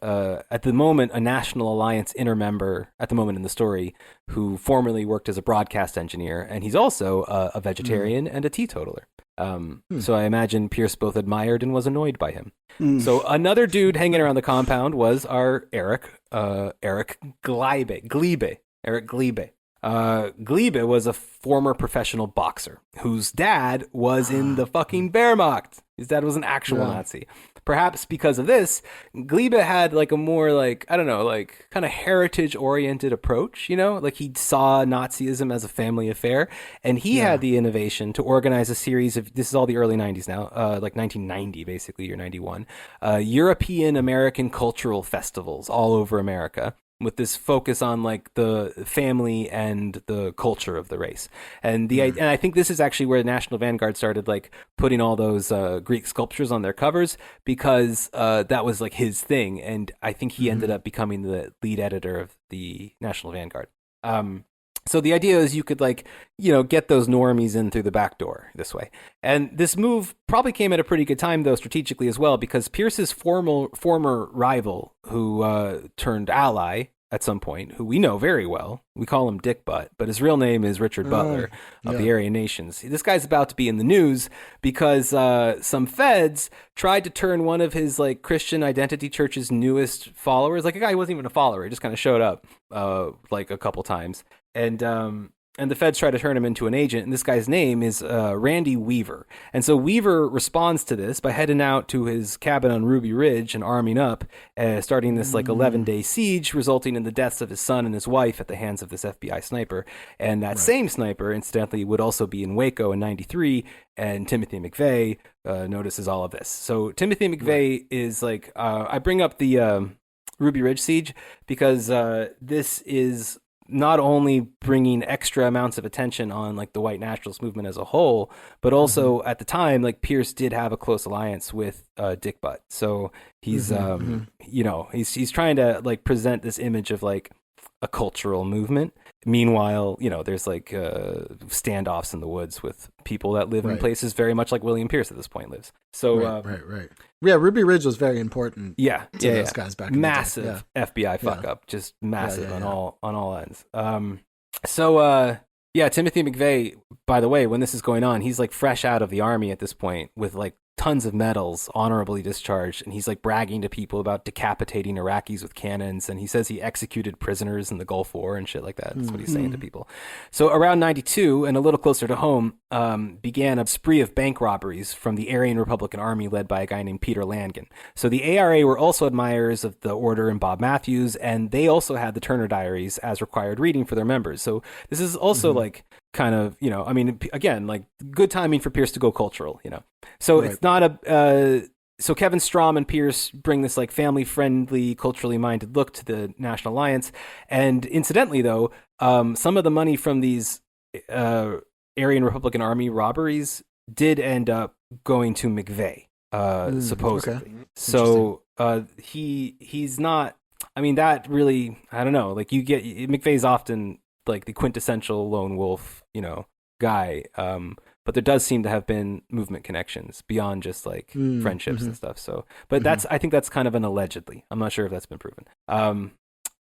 at the moment, a National Alliance inner member at the moment in the story who formerly worked as a broadcast engineer. And he's also a vegetarian and a teetotaler. So I imagine Pierce both admired and was annoyed by him. So another dude hanging around the compound was our Eric Gliebe. Eric Gliebe. Gliebe was a former professional boxer whose dad was in the fucking Wehrmacht. His dad was an actual Nazi. Perhaps because of this, Gliebe had like a more like, I don't know, like kind of heritage-oriented approach, Like he saw Nazism as a family affair, and he had the innovation to organize a series of, this is all the early 90s now, like 1990 basically, or 91, European American cultural festivals all over America, with this focus on like the family and the culture of the race. And and I think this is actually where the National Vanguard started like putting all those Greek sculptures on their covers, because that was like his thing. And I think he ended up becoming the lead editor of the National Vanguard. So the idea is you could like, get those normies in through the back door this way. And this move probably came at a pretty good time, though, strategically as well, because Pierce's former rival, who turned ally at some point, who we know very well, we call him Dick Butt, but his real name is Richard Butler of the Aryan Nations. This guy's about to be in the news because some feds tried to turn one of his like Christian Identity Church's newest followers, like a guy who wasn't even a follower, he just kind of showed up like a couple times. And and the feds try to turn him into an agent. And this guy's name is Randy Weaver. And so Weaver responds to this by heading out to his cabin on Ruby Ridge and arming up, starting this like 11-day siege, resulting in the deaths of his son and his wife at the hands of this FBI sniper. And that same sniper, incidentally, would also be in Waco in '93. And Timothy McVeigh notices all of this. So Timothy McVeigh is like, I bring up the Ruby Ridge siege because this is not only bringing extra amounts of attention on like the white nationalist movement as a whole, but also at the time, like Pierce did have a close alliance with Dick Butt. So he's, you know, he's trying to like present this image of like a cultural movement. Meanwhile, you know, there's like standoffs in the woods with people that live in places very much like William Pierce at this point lives. So, right. Yeah, Ruby Ridge was very important. Yeah, to those guys back in massive the day. FBI fuck up, just massive on all ends. So Timothy McVeigh, by the way, when this is going on, he's like fresh out of the army at this point with like tons of medals, honorably discharged, and he's like bragging to people about decapitating Iraqis with cannons, and he says he executed prisoners in the Gulf War and shit like that. That's what he's saying to people. So around 92, and a little closer to home, began a spree of bank robberies from the Aryan Republican Army led by a guy named Peter Langan. So the ARA were also admirers of the order and Bob Matthews, and they also had the Turner Diaries as required reading for their members. So this is also like kind of, you know, I mean, again, like good timing for Pierce to go cultural, you know. So it's not so Kevin Strom and Pierce bring this like family-friendly, culturally minded look to the National Alliance. And incidentally, though, some of the money from these Aryan Republican Army robberies did end up going to McVeigh, supposedly. Okay. So he's not. I mean, that really, I don't know. Like you get McVeigh's often like the quintessential lone wolf, you know, guy. But there does seem to have been movement connections beyond just like friendships and stuff. So, but I think that's kind of an allegedly. I'm not sure if that's been proven.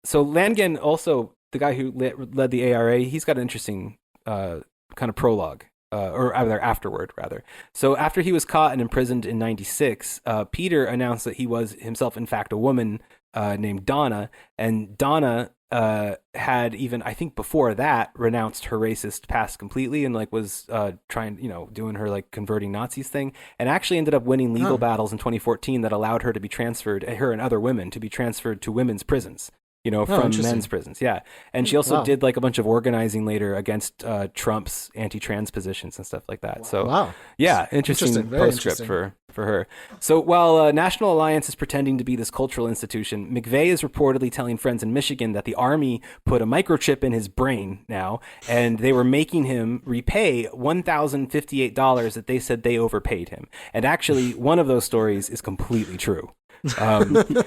So Langan, also the guy who led the ARA, he's got an interesting kind of prologue, or rather afterward, rather. So after he was caught and imprisoned in '96, Peter announced that he was himself, in fact, a woman named Donna, and Donna had even, I think before that, renounced her racist past completely and like was trying, you know, doing her like converting Nazis thing, and actually ended up winning legal battles in 2014 that allowed her to be transferred, her and other women to be transferred to women's prisons, you know, from men's prisons. Yeah. And she also did like a bunch of organizing later against Trump's anti-trans positions and stuff like that. So yeah, interesting postscript for her. So while National Alliance is pretending to be this cultural institution, McVeigh is reportedly telling friends in Michigan that the army put a microchip in his brain now, and they were making him repay $1,058 that they said they overpaid him. And actually, one of those stories is completely true. The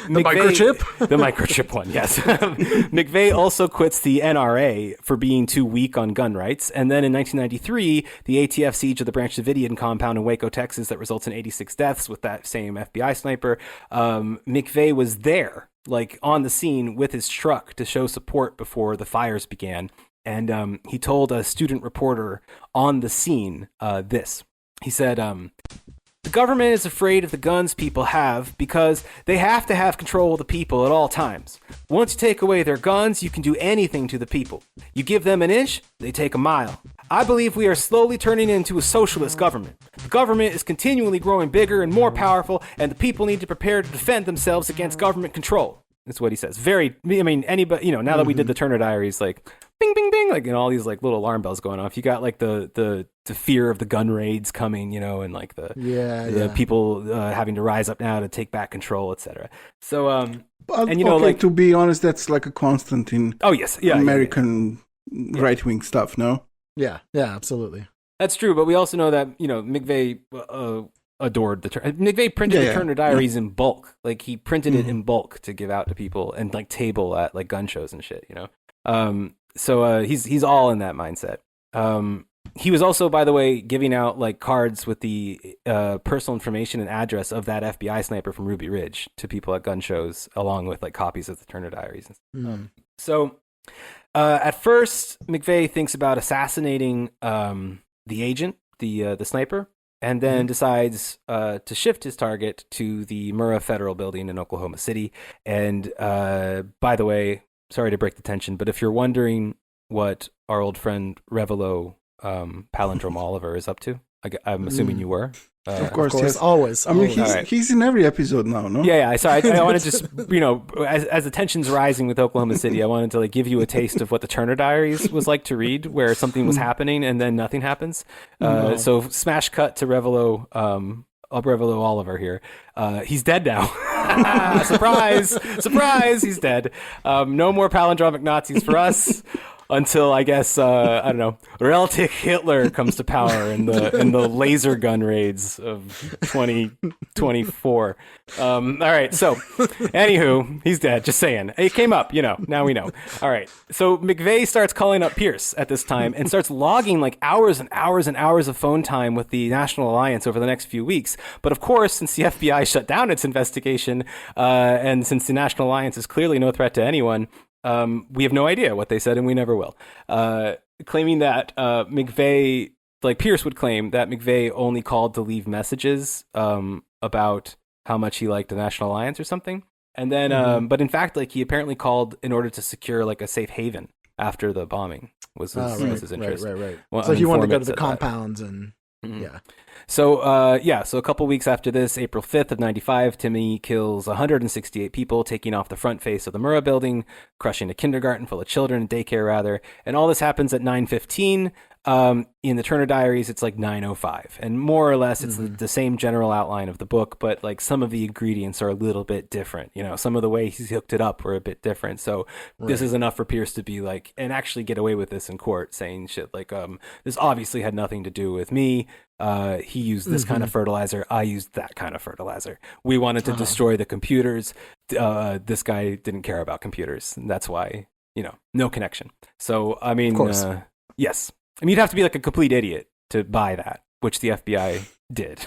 microchip? The microchip one, yes. McVeigh also quits the NRA for being too weak on gun rights. And then in 1993, the ATF siege of the Branch Davidian compound in Waco, Texas, that results in 86 deaths with that same FBI sniper. McVeigh was there, like on the scene with his truck to show support before the fires began. And he told a student reporter on the scene this. He said, the government is afraid of the guns people have because they have to have control of the people at all times. Once you take away their guns, you can do anything to the people. You give them an inch, they take a mile. I believe we are slowly turning into a socialist government. The government is continually growing bigger and more powerful, and the people need to prepare to defend themselves against government control. That's what he says. Very, I mean, anybody, you know, now that we did the Turner Diaries, like, bing, bing, bing, like, you know, all these, like, little alarm bells going off. You got, like, the fear of the gun raids coming, you know, and, like, the people having to rise up now to take back control, etc. So, and, you know, like, to be honest, that's, like, a constant in American right-wing stuff, no? Yeah, absolutely. That's true, but we also know that, you know, McVeigh adored the McVeigh printed the Turner Diaries in bulk. Like he printed it in bulk to give out to people and like table at like gun shows and shit, you know. So he's all in that mindset. He was also, by the way, giving out like cards with the personal information and address of that FBI sniper from Ruby Ridge to people at gun shows, along with like copies of the Turner Diaries. So at first, McVeigh thinks about assassinating the agent, the sniper, and then decides to shift his target to the Murrah Federal Building in Oklahoma City. And by the way, sorry to break the tension, but if you're wondering what our old friend Revelo Palindrome Oliver is up to. I'm assuming you were. Of course, yes. Always. I mean, always. he's in every episode now, no? Yeah. So I wanted to just, as the tension's rising with Oklahoma City, I wanted to give you a taste of what the Turner Diaries was like to read, where something was happening and then nothing happens. So smash cut to Revelo Oliver here. He's dead now. Surprise, he's dead. No more palindromic Nazis for us. Until I guess I don't know, Relative Hitler comes to power in the laser gun raids of 2024. All right, so anywho, he's dead. Just saying, it came up. Now we know. All right, so McVeigh starts calling up Pierce at this time and starts logging hours and hours and hours of phone time with the National Alliance over the next few weeks. But of course, since the FBI shut down its investigation, and since the National Alliance is clearly no threat to anyone. We have no idea what they said, and we never will. Claiming that McVeigh, Pierce would claim that McVeigh only called to leave messages about how much he liked the National Alliance or something. And then, but in fact, he apparently called in order to secure a safe haven after the bombing was his interest. Right. Well, so he wanted to go to the compounds and yeah. So, so a couple weeks after this, April 5th of 95, Timmy kills 168 people, taking off the front face of the Murrah building, crushing a kindergarten full of children, daycare rather. And all this happens at 9:15. In the Turner Diaries, it's 9:05. And more or less, it's the same general outline of the book, but some of the ingredients are a little bit different. Some of the way he's hooked it up were a bit different. So this is enough for Pierce to be and actually get away with this in court, saying shit this obviously had nothing to do with me. He used this kind of fertilizer. I used that kind of fertilizer. We wanted to destroy the computers. This guy didn't care about computers. And that's why, no connection. So, I mean, yes. I mean, you'd have to be a complete idiot to buy that, which the FBI did.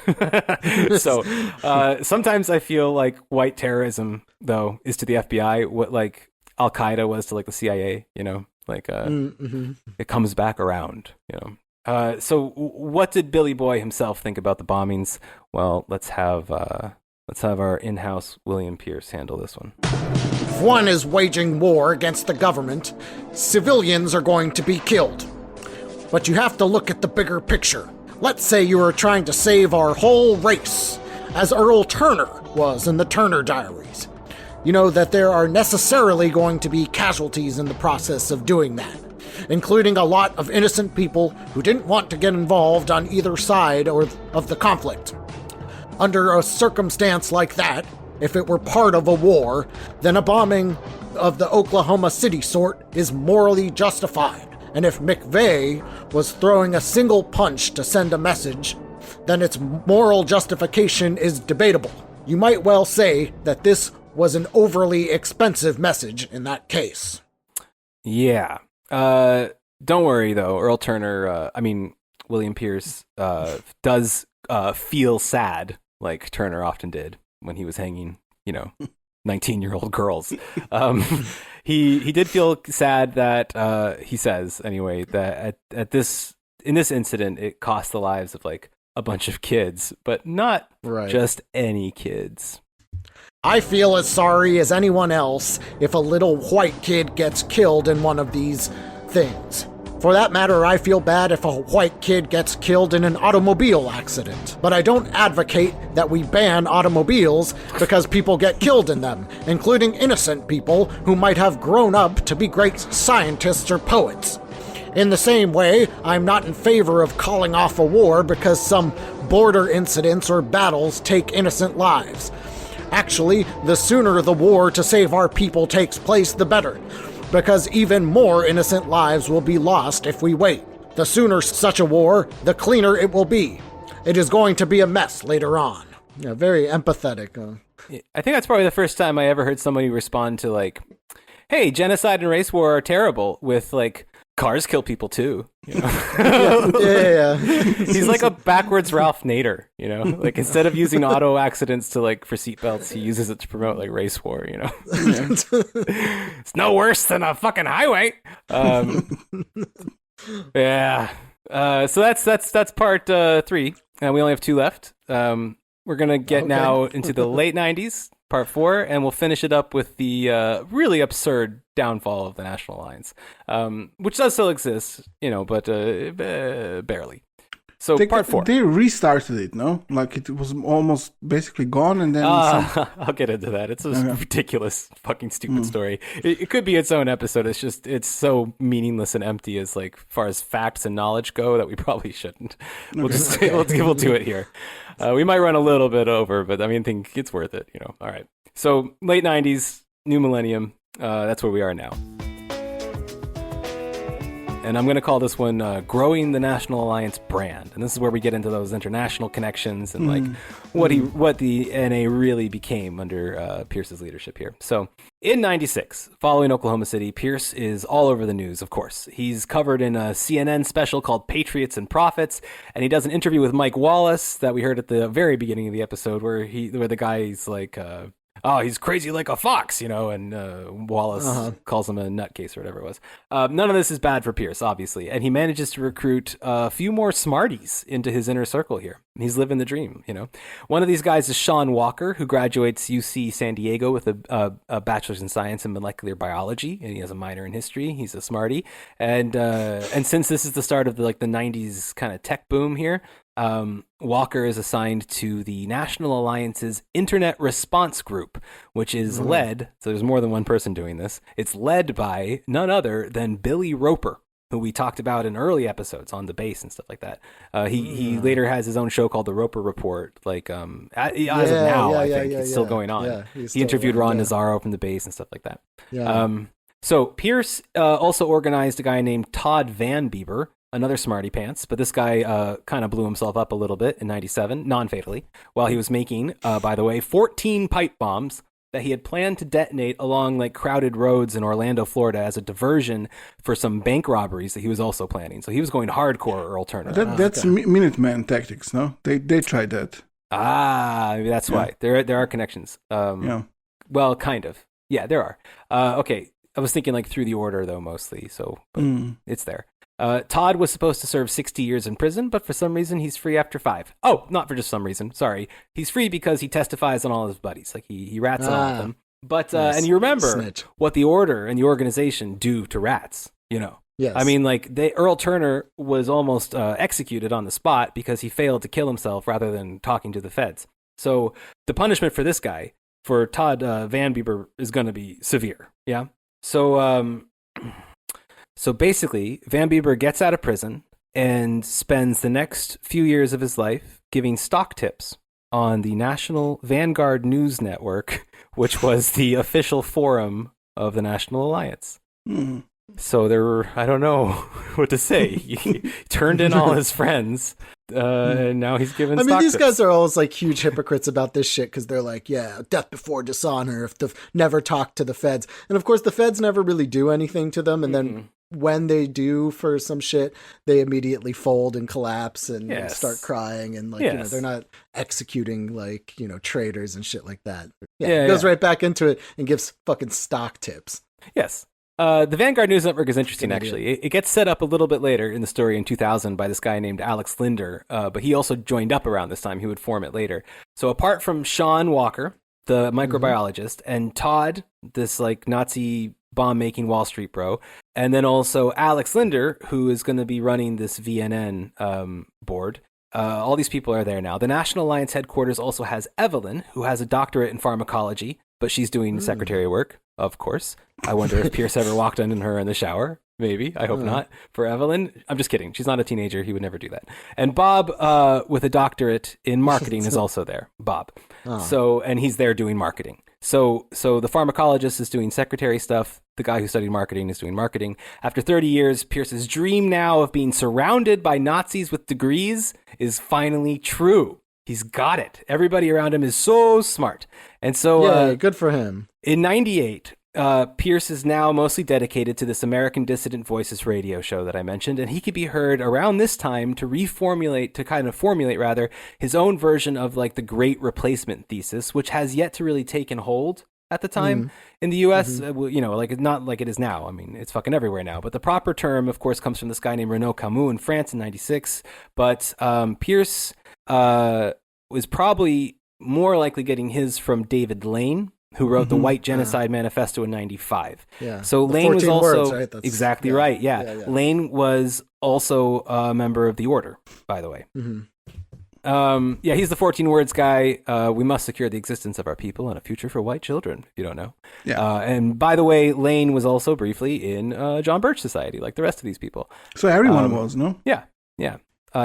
So sometimes I feel white terrorism, though, is to the FBI what Al Qaeda was to the CIA. It comes back around. So what did Billy Boy himself think about the bombings? Well, let's have our in-house William Pierce handle this one. If one is waging war against the government, civilians are going to be killed. But you have to look at the bigger picture. Let's say you are trying to save our whole race, as Earl Turner was in the Turner Diaries. You know that there are necessarily going to be casualties in the process of doing that, including a lot of innocent people who didn't want to get involved on either side of the conflict. Under a circumstance like that, if it were part of a war, then a bombing of the Oklahoma City sort is morally justified. And if McVeigh was throwing a single punch to send a message, then its moral justification is debatable. You might well say that this was an overly expensive message in that case. Yeah. Don't worry, though. Earl Turner, William Pierce, does feel sad, like Turner often did when he was hanging, 19-year-old girls. He did feel sad that he says anyway that in this incident it cost the lives of a bunch of kids, but not just any kids. I feel as sorry as anyone else if a little white kid gets killed in one of these things. For that matter, I feel bad if a white kid gets killed in an automobile accident. But I don't advocate that we ban automobiles because people get killed in them, including innocent people who might have grown up to be great scientists or poets. In the same way, I'm not in favor of calling off a war because some border incidents or battles take innocent lives. Actually, the sooner the war to save our people takes place, the better. Because even more innocent lives will be lost if we wait. The sooner such a war, the cleaner it will be. It is going to be a mess later on. Yeah, very empathetic. I think that's probably the first time I ever heard somebody respond to hey, genocide and race war are terrible, with cars kill people too. Yeah. He's like a backwards Ralph Nader, instead of using auto accidents to for seatbelts, he uses it to promote race war, It's no worse than a fucking highway. Yeah. So that's part 3, and we only have 2 left. We're gonna get now into the late 90s. part 4, and we'll finish it up with the really absurd downfall of the National Alliance, which does still exist, but barely. So part 4. They restarted it, no? Like it was almost basically gone, and then I'll get into that. It's a ridiculous, fucking stupid story. It could be its own episode. It's so meaningless and empty as far as facts and knowledge go that we probably shouldn't. We'll do it here. We might run a little bit over, but I think it's worth it. All right. So late 90s, new millennium. That's where we are now. And I'm going to call this one Growing the National Alliance Brand. And this is where we get into those international connections and what the NA really became under Pierce's leadership here. So in 96, following Oklahoma City, Pierce is all over the news, of course. He's covered in a CNN special called Patriots and Prophets, and he does an interview with Mike Wallace that we heard at the very beginning of the episode where the guy's like... he's crazy like a fox, and Wallace calls him a nutcase or whatever it was. None of this is bad for Pierce, obviously, and he manages to recruit a few more smarties into his inner circle here. He's living the dream, One of these guys is Sean Walker, who graduates UC San Diego with a bachelor's in science and molecular biology, and he has a minor in history. He's a smarty, and since this is the start of the 90s kind of tech boom here, Walker is assigned to the National Alliance's Internet Response Group, which is led, so there's more than one person doing this, it's led by none other than Billy Roper, who we talked about in early episodes on the base and stuff like that. He later has his own show called The Roper Report, as of now, I think. It's still going on. Yeah, he interviewed Ron Nazaro from the base and stuff like that. Yeah. So Pierce also organized a guy named Todd Van Bieber, another smarty pants, but this guy kind of blew himself up a little bit in 97, non-fatally, while he was making, by the way, 14 pipe bombs that he had planned to detonate along crowded roads in Orlando, Florida as a diversion for some bank robberies that he was also planning. So he was going hardcore Earl Turner. That's Minuteman tactics, no? They tried that. Maybe that's why. There are connections. Well, kind of. Yeah, there are. Okay, I was thinking through the order, though, mostly, but it's there. Todd was supposed to serve 60 years in prison, but for some reason he's free after 5. Oh, not for just some reason. Sorry. He's free because he testifies on all his buddies. He rats on all of them. But, nice. And you remember what the order and the organization do to rats, Yes. Earl Turner was almost executed on the spot because he failed to kill himself rather than talking to the feds. So the punishment for this guy, for Todd Van Bieber, is going to be severe. Yeah. So basically, Van Bieber gets out of prison and spends the next few years of his life giving stock tips on the National Vanguard News Network, which was the official forum of the National Alliance. Mm. So I don't know what to say. He turned in all his friends, and now he's giving stock these tips. Guys are always huge hypocrites about this shit because they're death before dishonor, never talk to the feds. And of course, the feds never really do anything to them, and then when they do for some shit, they immediately fold and collapse and start crying and they're not executing traitors and shit like that. It goes right back into it and gives fucking stock tips. Yes. The Vanguard News Network is interesting, actually. It gets set up a little bit later in the story in 2000 by this guy named Alex Linder, but he also joined up around this time. He would form it later. So apart from Sean Walker, the microbiologist, and Todd, this Nazi bomb-making Wall Street bro, and then also Alex Linder, who is going to be running this VNN board. All these people are there now. The National Alliance headquarters also has Evelyn, who has a doctorate in pharmacology, but she's doing secretary work, of course. I wonder if Pierce ever walked on her in the shower. Maybe. I hope not. For Evelyn. I'm just kidding. She's not a teenager. He would never do that. And Bob, with a doctorate in marketing, is also there. Bob. So, and he's there doing marketing. So the pharmacologist is doing secretary stuff. The guy who studied marketing is doing marketing. After 30 years, Pierce's dream now of being surrounded by Nazis with degrees is finally true. He's got it. Everybody around him is so smart. And so good for him. In 98, Pierce is now mostly dedicated to this American Dissident Voices radio show that I mentioned, and he could be heard around this time to formulate his own version of the Great Replacement thesis, which has yet to really taken hold at the time in the U.S. Not like it is now. It's fucking everywhere now. But the proper term, of course, comes from this guy named Renaud Camus in France in 96. But Pierce was probably more likely getting his from David Lane, who wrote the White Genocide Manifesto in 95. Yeah. So The Lane was 14 also words, right? That's, exactly right. Yeah. Lane was also a member of the Order, by the way. He's the 14 words guy. We must secure the existence of our people and a future for white children, if you don't know. Yeah. And by the way, Lane was also briefly in John Birch Society, like the rest of these people. So everyone was, no? Yeah.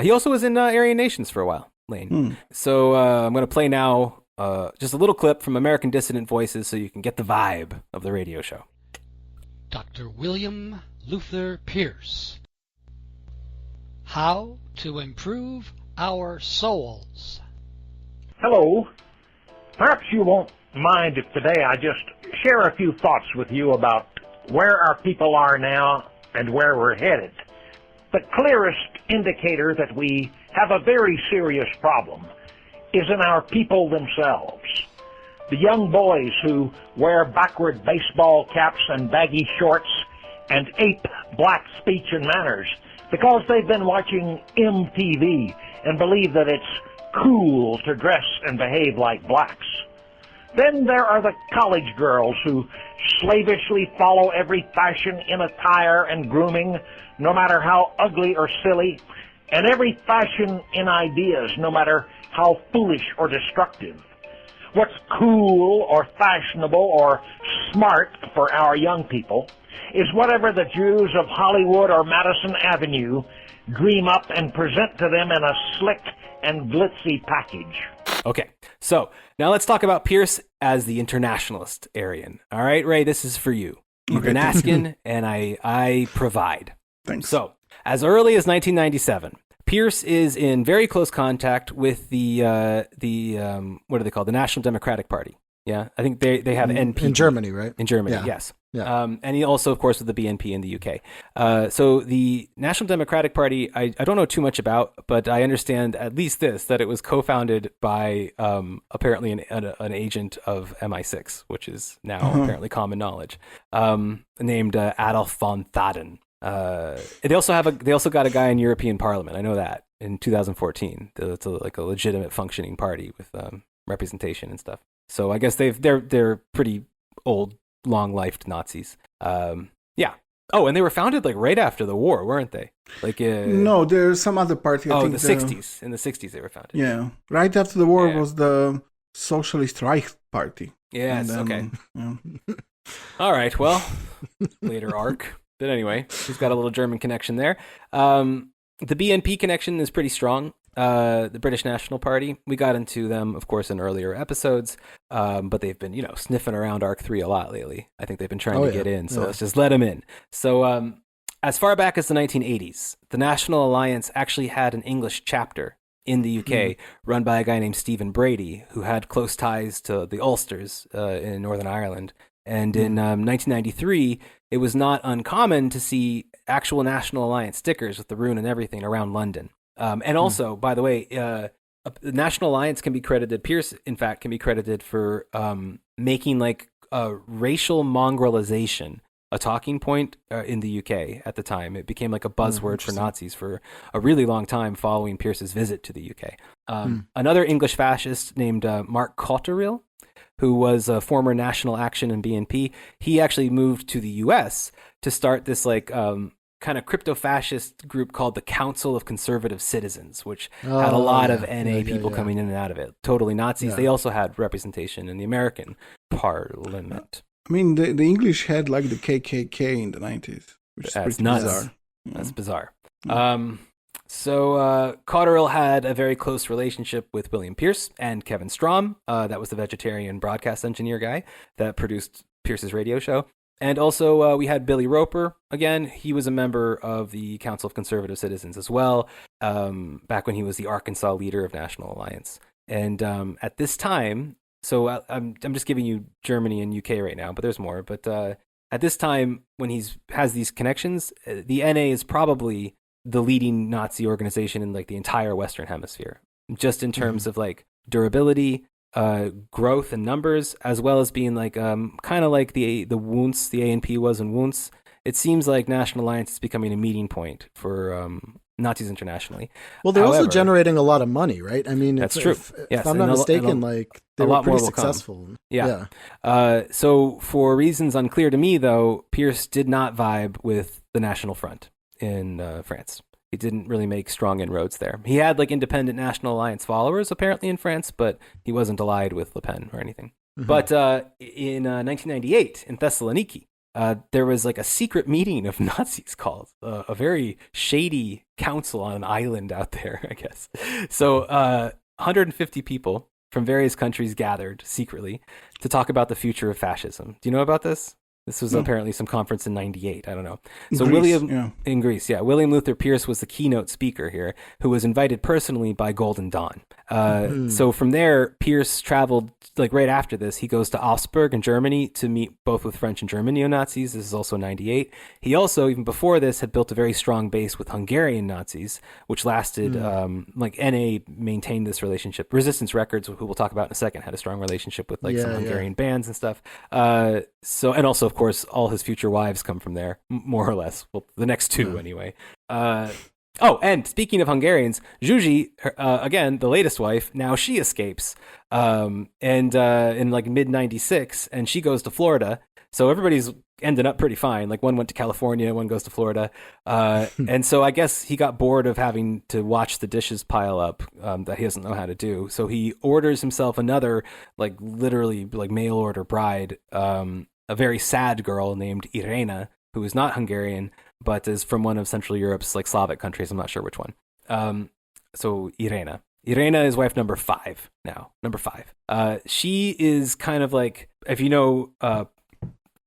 He also was in Aryan Nations for a while, Lane. So I'm going to play now just a little clip from American Dissident Voices so you can get the vibe of the radio show. Dr. William Luther Pierce. How to improve our souls. Hello. Perhaps you won't mind if today I just share a few thoughts with you about where our people are now and where we're headed. The clearest indicator that we have a very serious problem is in our people themselves. The young boys who wear backward baseball caps and baggy shorts and ape black speech and manners because they've been watching MTV and believe that it's cool to dress and behave like blacks. Then there are the college girls who slavishly follow every fashion in attire and grooming, no matter how ugly or silly, and every fashion in ideas, no matter how foolish or destructive. What's cool or fashionable or smart for our young people is whatever the Jews of Hollywood or Madison Avenue dream up and present to them in a slick and glitzy package. Okay, so now let's talk about Pierce as the internationalist Aryan. All right, Ray, this is for you. You've been asking, and I provide. Thanks. So, as early as 1997, Pierce is in very close contact with the what are they called? The National Democratic Party. Yeah, I think they have NP in Germany, right? In Germany, Yeah. yes. Yeah. And he also, of course, with the BNP in the UK. So the National Democratic Party, I don't know too much about, but I understand at least this, that it was co-founded by apparently an agent of MI6, which is now apparently common knowledge, named Adolf von Thaden. They also got a guy in European Parliament. I know that in 2014. It's like a legitimate functioning party with representation and stuff. So I guess they're pretty old, long-lived Nazis. Yeah. Oh, and they were founded like right after the war, weren't they? Like no, there's some other party. I think the 60s. In the 60s, they were founded. Yeah, right after the war was the Socialist Reich Party. Yes. Then, okay. Yeah. All right. Well, later arc. But anyway, he's got a little German connection there. The BNP connection is pretty strong. The British National Party, we got into them, of course, in earlier episodes, but they've been, sniffing around Arc 3 a lot lately. I think they've been trying to get in, so let's just let them in. So as far back as the 1980s, the National Alliance actually had an English chapter in the UK run by a guy named Stephen Brady, who had close ties to the Ulsters in Northern Ireland. And in 1993, it was not uncommon to see actual National Alliance stickers with the rune and everything around London. And also, by the way, the National Alliance can be credited, Pierce, in fact, can be credited for making like racial mongrelization a talking point in the UK at the time. It became like a buzzword for Nazis for a really long time following Pierce's visit to the UK. Another English fascist named Mark Cotterill, who was a former National Action and BNP, he actually moved to the US to start this like kind of crypto-fascist group called the Council of Conservative Citizens, which had a lot of NA people coming in and out of it. Totally Nazis. Yeah. They also had representation in the American Parliament. I mean, the English had like the KKK in the 90s, which is pretty bizarre. That's bizarre. So Cotterill had a very close relationship with William Pierce and Kevin Strom. That was the vegetarian broadcast engineer guy that produced Pierce's radio show. And also we had Billy Roper. Again, he was a member of the Council of Conservative Citizens as well, back when he was the Arkansas leader of National Alliance. And at this time, so I'm just giving you Germany and UK right now, but there's more. But at this time, when he has these connections, the NA is probably the leading Nazi organization in like the entire Western Hemisphere, just in terms of like durability, growth and numbers, as well as being like kind of like the Wunts, the ANP was in Wunts. It seems like National Alliance is becoming a meeting point for Nazis internationally. Well, they're also generating a lot of money, right? I mean, that's true. If I'm not mistaken, like they were pretty successful. Yeah. So for reasons unclear to me, though, Pierce did not vibe with the National Front in France. He didn't really make strong inroads there. He had like independent National Alliance followers apparently in France, but he wasn't allied with Le Pen or anything. Mm-hmm. But in 1998 in Thessaloniki, there was like a secret meeting of Nazis called, a very shady council on an island out there, I guess. So 150 people from various countries gathered secretly to talk about the future of fascism. Do you know about this? This was apparently some conference in 98. I don't know. So in Greece, William Luther Pierce was the keynote speaker here, who was invited personally by Golden Dawn. So from there, Pierce traveled, like right after this, he goes to Augsburg in Germany to meet both with French and German neo-Nazis. This is also 98. He also, even before this, had built a very strong base with Hungarian Nazis, which lasted, like NA maintained this relationship. Resistance Records, who we'll talk about in a second, had a strong relationship with like some Hungarian bands and stuff. And also, of course, all his future wives come from there, more or less. Well, the next two anyway. And speaking of Hungarians, Zsuzsi, again, the latest wife, now she escapes in like mid-96, and she goes to Florida. So everybody's ending up pretty fine. Like one went to California, one goes to Florida. And so I guess he got bored of having to watch the dishes pile up that he doesn't know how to do. So he orders himself another, like literally like mail order bride, a very sad girl named Irena, who is not Hungarian, but is from one of Central Europe's like Slavic countries. I'm not sure which one. So Irena is wife number 5 now. Number 5. She is kind of like, if you know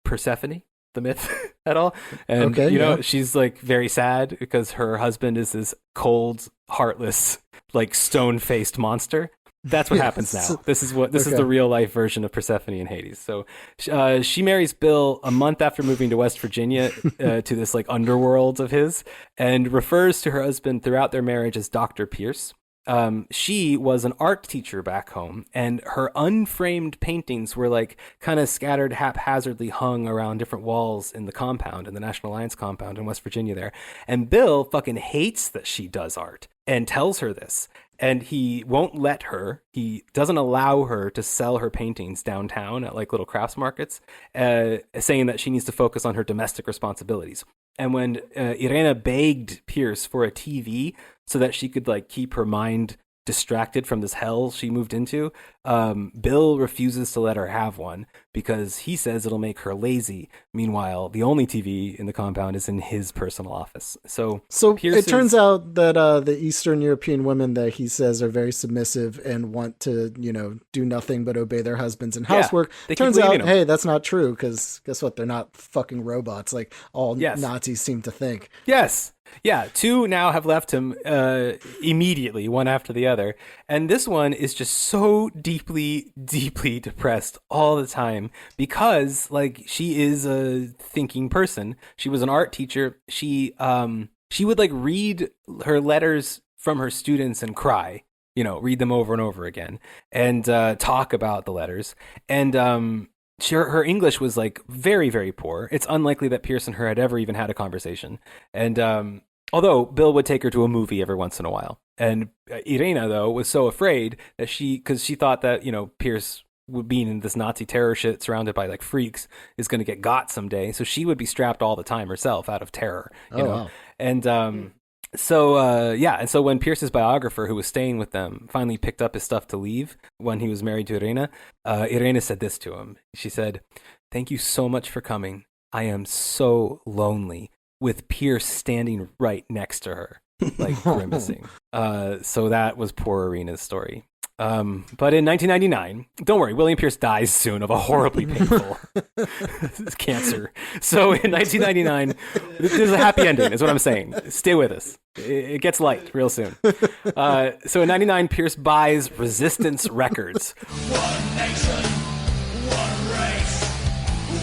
Persephone, the myth at all. And you know, she's like very sad because her husband is this cold, heartless, like stone-faced monster. That's what happens now. This is the real life version of Persephone in Hades. So she marries Bill a month after moving to West Virginia to this like underworld of his, and refers to her husband throughout their marriage as Dr. Pierce. She was an art teacher back home, and her unframed paintings were like kind of scattered haphazardly hung around different walls in the compound, in the National Alliance compound in West Virginia there. And Bill fucking hates that she does art and tells her this. And he won't let her, he doesn't allow her to sell her paintings downtown at like little crafts markets, saying that she needs to focus on her domestic responsibilities. And when Irena begged Pierce for a TV so that she could like keep her mind distracted from this hell she moved into, Bill refuses to let her have one because he says it'll make her lazy. Meanwhile, the only TV in the compound is in his personal office. So it turns out that the Eastern European women that he says are very submissive and want to, you know, do nothing but obey their husbands and housework. Turns out, hey, that's not true, because guess what? They're not fucking robots like all Nazis seem to think. Yes. Yeah, 2 now have left him immediately, one after the other. And this one is just so deeply, deeply depressed all the time because, like, she is a thinking person. She was an art teacher. She would, like, read her letters from her students and cry, you know, read them over and over again and talk about the letters. And her English was like very, very poor. It's unlikely that Pierce and her had ever even had a conversation. And although Bill would take her to a movie every once in a while. And Irena, though, was so afraid that because she thought that, you know, Pierce being in this Nazi terror shit surrounded by like freaks is going to get got someday. So she would be strapped all the time herself out of terror, you know? Wow. And so when Pierce's biographer, who was staying with them, finally picked up his stuff to leave when he was married to Irena, Irena said this to him. She said, "Thank you so much for coming. I am so lonely," with Pierce standing right next to her, like grimacing. So that was poor Irena's story. But in 1999, don't worry, William Pierce dies soon of a horribly painful cancer. So in 1999, there's a happy ending, is what I'm saying. Stay with us. It gets light real soon. So in 99, Pierce buys Resistance Records. One nation, one race,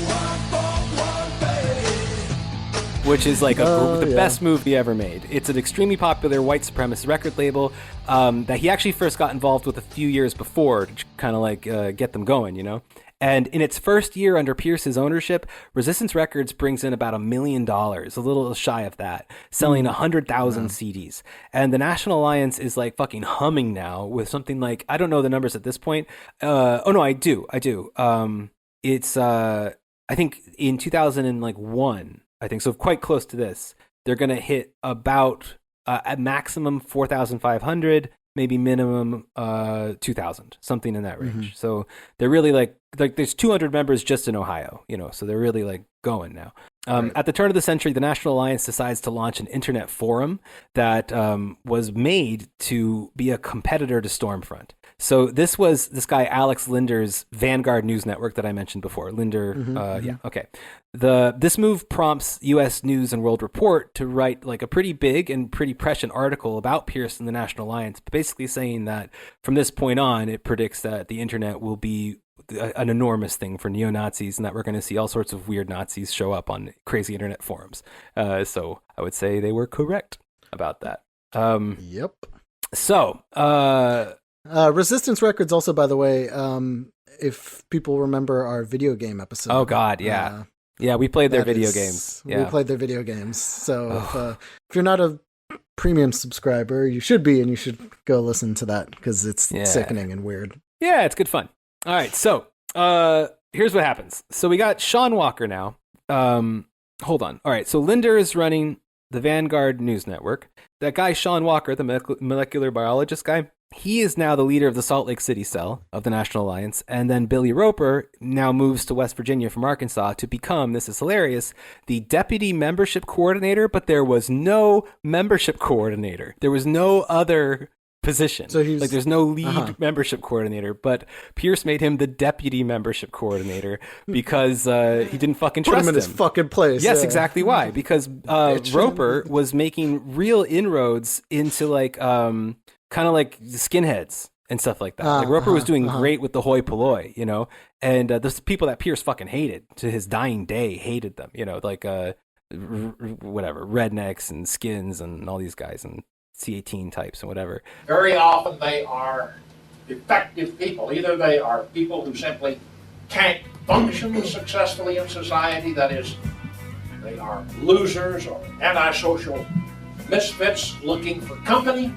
one vote, one baby. Which is like the best move he ever made. It's an extremely popular white supremacist record label that he actually first got involved with a few years before to kind of like get them going, you know? And in its first year under Pierce's ownership, Resistance Records brings in about $1 million, a little shy of that, selling 100,000 CDs. And the National Alliance is like fucking humming now with something like, I don't know the numbers at this point. Oh no, I do. It's I think in 2001, I think so, quite close to this. They're going to hit about at maximum 4,500, maybe minimum 2,000, something in that range. So they're really like there's 200 members just in Ohio, so they're really like going now. At the turn of the century, the National Alliance decides to launch an internet forum that was made to be a competitor to Stormfront. So this was this guy Alex Linder's Vanguard News Network that I mentioned before. This move prompts U.S. News and World Report to write like a pretty big and pretty prescient article about Pierce and the National Alliance, basically saying that from this point on, it predicts that the internet will be an enormous thing for neo-Nazis and that we're going to see all sorts of weird Nazis show up on crazy internet forums. So I would say they were correct about that. Yep. So, Resistance Records also, by the way, if people remember our video game episode. Oh God, yeah. Yeah, we played their video games. Yeah. We played their video games. So if you're not a premium subscriber, you should be, and you should go listen to that because it's sickening and weird. Yeah, it's good fun. All right, so here's what happens. So we got Sean Walker now. Hold on. All right, so Linder is running the Vanguard News Network. That guy, Sean Walker, the molecular biologist guy, he is now the leader of the Salt Lake City cell of the National Alliance. And then Billy Roper now moves to West Virginia from Arkansas to become, this is hilarious, the deputy membership coordinator, but there was no membership coordinator. There was no other position. So he's like, there's no lead membership coordinator, but Pierce made him the deputy membership coordinator because he didn't fucking trust him. Put him in his fucking place. Yes, exactly why. Because Roper was making real inroads into like kind of like skinheads and stuff like that. Like Roper was doing great with the hoi polloi, and those people that Pierce fucking hated to his dying day, hated them, like whatever, rednecks and skins and all these guys and C-18 types and whatever. Very often they are defective people. Either they are people who simply can't function successfully in society, that is, they are losers or antisocial misfits looking for company,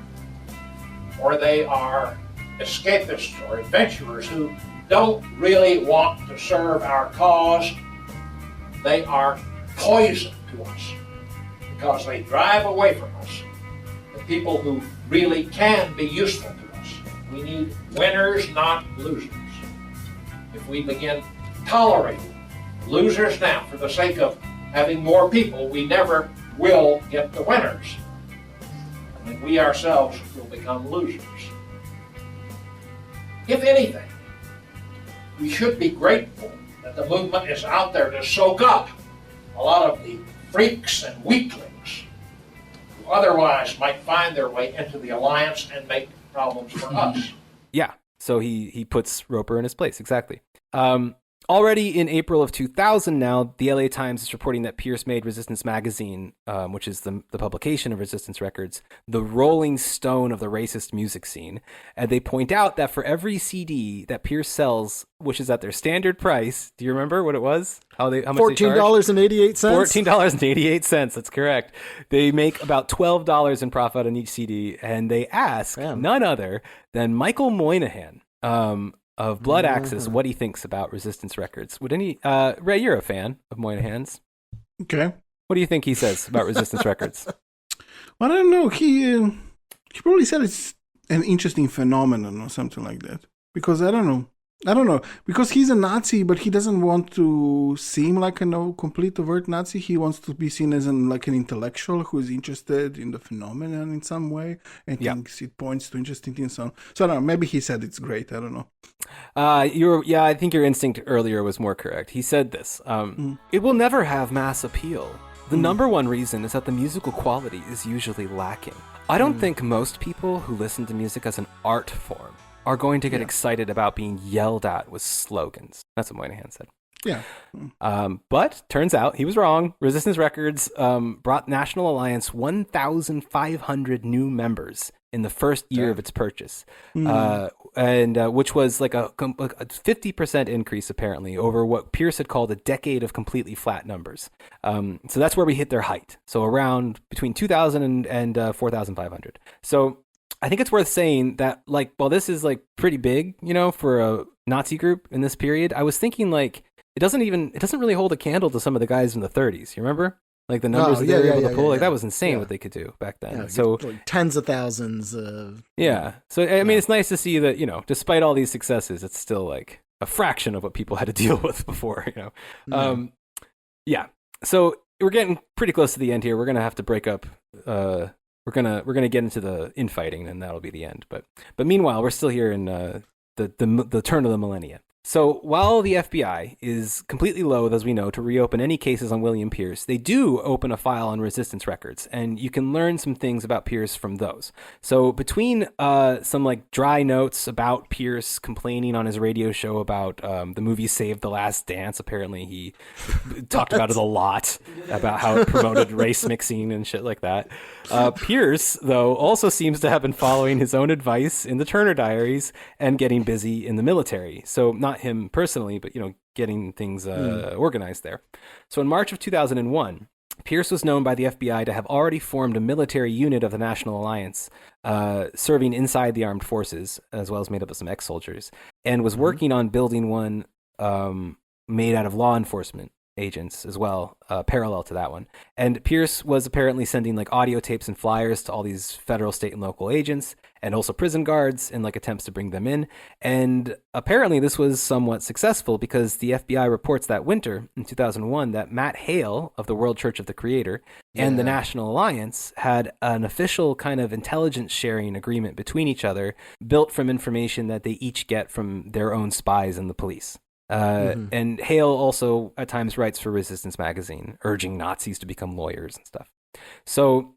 or they are escapists or adventurers who don't really want to serve our cause. They are poison to us because they drive away from us the people who really can be useful to us. We need winners, not losers. If we begin tolerating losers now for the sake of having more people, we never will get the winners. And we ourselves will become losers. If anything, we should be grateful that the movement is out there to soak up a lot of the freaks and weaklings who otherwise might find their way into the alliance and make problems for us. Yeah, so he puts Roper in his place, exactly. Already in April of 2000 now, the LA Times is reporting that Pierce made Resistance Magazine, which is the publication of Resistance Records, the Rolling Stone of the racist music scene. And they point out that for every CD that Pierce sells, which is at their standard price, do you remember what it was? How much $14.88. $14.88, that's correct. They make about $12 in profit on each CD, and they ask none other than Michael Moynihan, of Blood Axis, what he thinks about Resistance Records. Would any Ray, you're a fan of Moynihan's. Okay. What do you think he says about Resistance Records? Well, I don't know. He probably said it's an interesting phenomenon or something like that. Because I don't know. Because he's a Nazi, but he doesn't want to seem like a complete overt Nazi. He wants to be seen as an intellectual who is interested in the phenomenon in some way and thinks it points to interesting things. So I don't know. Maybe he said it's great. I don't know. I think your instinct earlier was more correct. He said this. It will never have mass appeal. The number one reason is that the musical quality is usually lacking. I don't think most people who listen to music as an art form are going to get excited about being yelled at with slogans. That's what Moynihan said. Yeah. But turns out he was wrong. Resistance Records brought National Alliance 1,500 new members in the first year of its purchase. and which was like a 50% increase apparently over what Pierce had called a decade of completely flat numbers. So that's where we hit their height. So around between 2,000 and 4,500. So I think it's worth saying that, like, while this is like pretty big, you know, for a Nazi group in this period, I was thinking like it doesn't really hold a candle to some of the guys in the 30s. You remember? Like the numbers that they were able to pull, like that was insane what they could do back then. Yeah, so like tens of thousands of. Yeah. So I mean, it's nice to see that, you know, despite all these successes, it's still like a fraction of what people had to deal with before, you know. Yeah. So we're getting pretty close to the end here. We're gonna have to break up. We're gonna get into the infighting, and that'll be the end. But meanwhile, we're still here in the turn of the millennia. So while the FBI is completely loath, as we know, to reopen any cases on William Pierce, they do open a file on resistance records, and you can learn some things about Pierce from those. So between some like dry notes about Pierce complaining on his radio show about the movie Save the Last Dance, apparently he talked about it a lot, about how it promoted race mixing and shit like that. Pierce, though, also seems to have been following his own advice in the Turner Diaries and getting busy in the military. So not him personally, but, you know, getting things organized there. So in March of 2001, Pierce was known by the FBI to have already formed a military unit of the National Alliance, serving inside the armed forces, as well as made up of some ex-soldiers, and was working on building one made out of law enforcement agents as well, parallel to that one. And Pierce was apparently sending like audio tapes and flyers to all these federal, state, and local agents, and also prison guards in like attempts to bring them in. And apparently this was somewhat successful because the FBI reports that winter in 2001 that Matt Hale of the World Church of the Creator and the National Alliance had an official kind of intelligence sharing agreement between each other, built from information that they each get from their own spies and the police. And Hale also at times writes for Resistance magazine, urging Nazis to become lawyers and stuff. So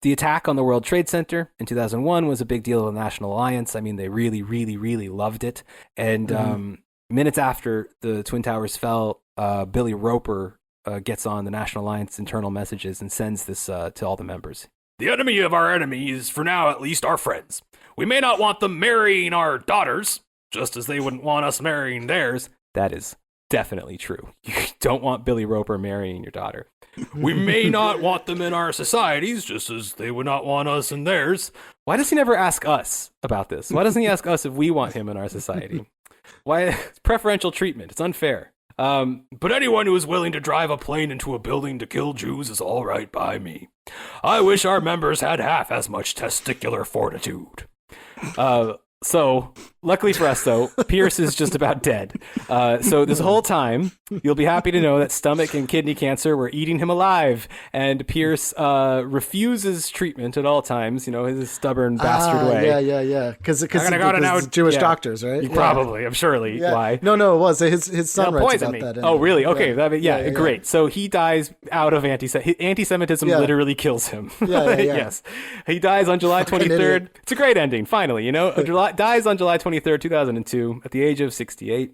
the attack on the World Trade Center in 2001 was a big deal to the National Alliance. I mean, they really, really, really loved it. And minutes after the Twin Towers fell, Billy Roper gets on the National Alliance internal messages and sends this to all the members. The enemy of our enemies, for now at least, are friends. We may not want them marrying our daughters, just as they wouldn't want us marrying theirs. That is definitely true. You don't want Billy Roper marrying your daughter. We may not want them in our societies, just as they would not want us in theirs. Why does he never ask us about this? Why doesn't he ask us if we want him in our society? Why? It's preferential treatment. It's unfair. But anyone who is willing to drive a plane into a building to kill Jews is all right by me. I wish our members had half as much testicular fortitude. So, luckily for us, though, Pierce is just about dead. So this whole time, you'll be happy to know that stomach and kidney cancer were eating him alive, and Pierce refuses treatment at all times, you know, his stubborn bastard way. Yeah. Because Jewish doctors, right? Probably, I'm surely. Yeah. Why? No, it was. His son writes about me. that. Oh, really? Okay. Yeah, great. So he dies out of anti-Semitism literally kills him. Yeah. Yes. He dies on July 23rd. Idiot. It's a great ending, finally, you know? Dies on July 23rd, 2002, at the age of 68,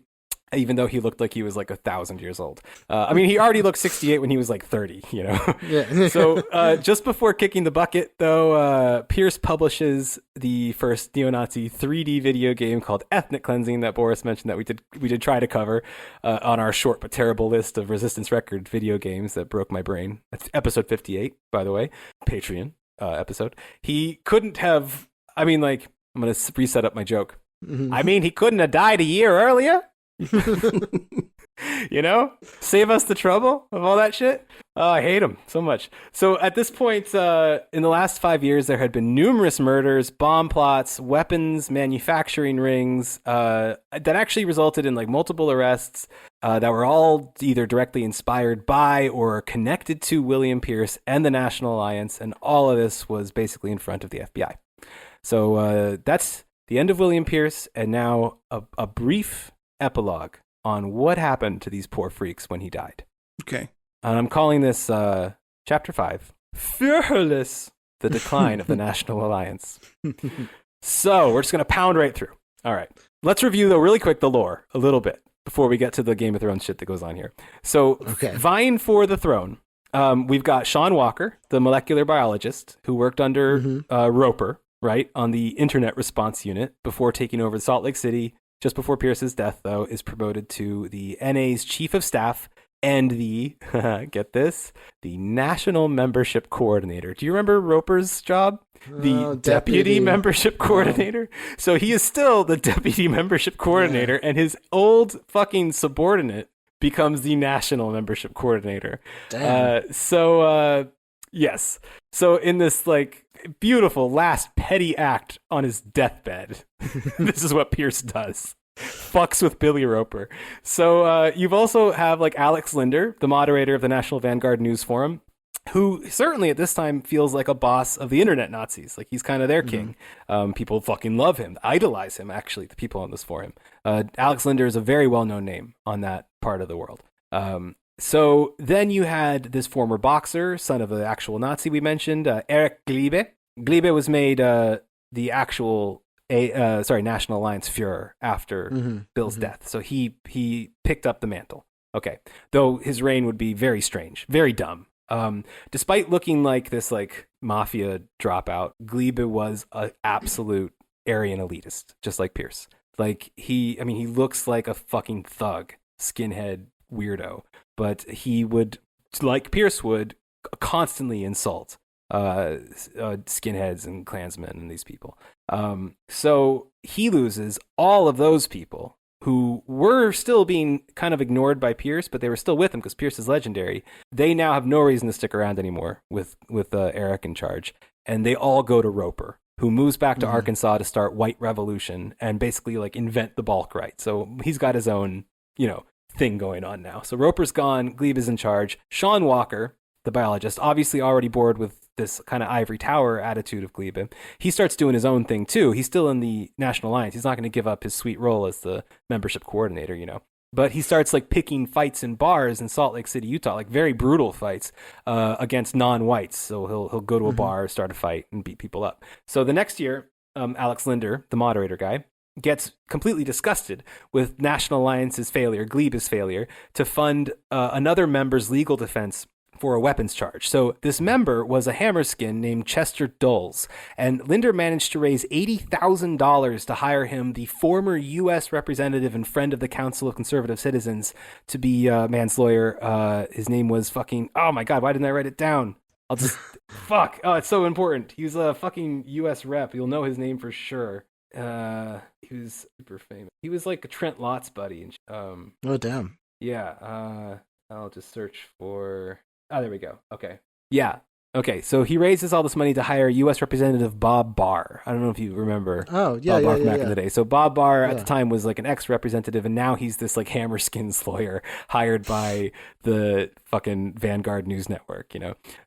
even though he looked like he was like 1,000 years old. I mean, he already looked 68 when he was like 30, you know? Yeah. So just before kicking the bucket, though, Pierce publishes the first neo-Nazi 3D video game called Ethnic Cleansing that Boris mentioned that we did try to cover on our short but terrible list of Resistance Record video games that broke my brain. That's episode 58, by the way, Patreon episode. He couldn't have, I mean, like, I'm going to reset up my joke. I mean, he couldn't have died a year earlier. You know? Save us the trouble of all that shit. Oh, I hate him so much. So at this point, in the last 5 years, there had been numerous murders, bomb plots, weapons, manufacturing rings, that actually resulted in like multiple arrests that were all either directly inspired by or connected to William Pierce and the National Alliance. And all of this was basically in front of the FBI. So that's the end of William Pierce, and now a brief epilogue on what happened to these poor freaks when he died. Okay. And I'm calling this Chapter 5, Fearless, the Decline of the National Alliance. So we're just going to pound right through. All right. Let's review, though, really quick, the lore a little bit before we get to the Game of Thrones shit that goes on here. So vying for the throne, we've got Sean Walker, the molecular biologist who worked under Roper, right, on the Internet Response Unit before taking over Salt Lake City. Just before Pierce's death, though, is promoted to the NA's Chief of Staff and the, get this, the National Membership Coordinator. Do you remember Roper's job? The Deputy Membership Coordinator? So he is still the Deputy Membership Coordinator, and his old fucking subordinate becomes the National Membership Coordinator. Damn. Yes. So in this, like, beautiful last petty act on his deathbed, this is what Pierce does. Fucks with Billy Roper. So you've also have like Alex Linder, the moderator of the National Vanguard News Forum, who certainly at this time feels like a boss of the internet Nazis. Like he's kind of their king. People fucking love him, idolize him, actually, the people on this forum. Alex Linder is a very well-known name on that part of the world. So then you had this former boxer, son of the actual Nazi we mentioned, Erich Gliebe. Gliebe was made the actual National Alliance Führer after Bill's death. So he picked up the mantle. Okay. Though his reign would be very strange, very dumb. Despite looking like this like mafia dropout, Gliebe was an absolute Aryan elitist, just like Pierce. Like he looks like a fucking thug, skinhead weirdo, but he would, like Pierce would, constantly insult skinheads and Klansmen and these people. So he loses all of those people who were still being kind of ignored by Pierce, but they were still with him because Pierce is legendary. They now have no reason to stick around anymore with Eric in charge, and they all go to Roper, who moves back to Arkansas to start White Revolution and basically like invent the bulk right. So he's got his own, thing going on now. So Roper's gone, Glebe is in charge. Sean Walker, the biologist, obviously already bored with this kind of ivory tower attitude of Gliebe. He starts doing his own thing too. He's still in the National Alliance. He's not going to give up his sweet role as the membership coordinator, But he starts like picking fights in bars in Salt Lake City, Utah, like very brutal fights against non-whites. So he'll go to a bar, start a fight, and beat people up. So the next year, Alex Linder, the moderator guy, gets completely disgusted with National Alliance's failure, Glebe's failure, to fund another member's legal defense for a weapons charge. So this member was a hammerskin named Chester Dulles, and Linder managed to raise $80,000 to hire him, the former U.S. representative and friend of the Council of Conservative Citizens, to be man's lawyer. His name was fucking, oh my God, why didn't I write it down? I'll just, fuck. Oh, it's so important. He was a fucking U.S. rep. You'll know his name for sure. He was super famous. He was like a Trent Lott's buddy. Oh, damn. Yeah. I'll just search for... Oh, there we go. Okay. Yeah. Okay. So he raises all this money to hire U.S. Representative Bob Barr. I don't know if you remember. Oh, yeah, Bob Barr from yeah, back in the day. So Bob Barr at the time was like an ex-representative, and now he's this like Hammerskins lawyer hired by the fucking Vanguard News Network,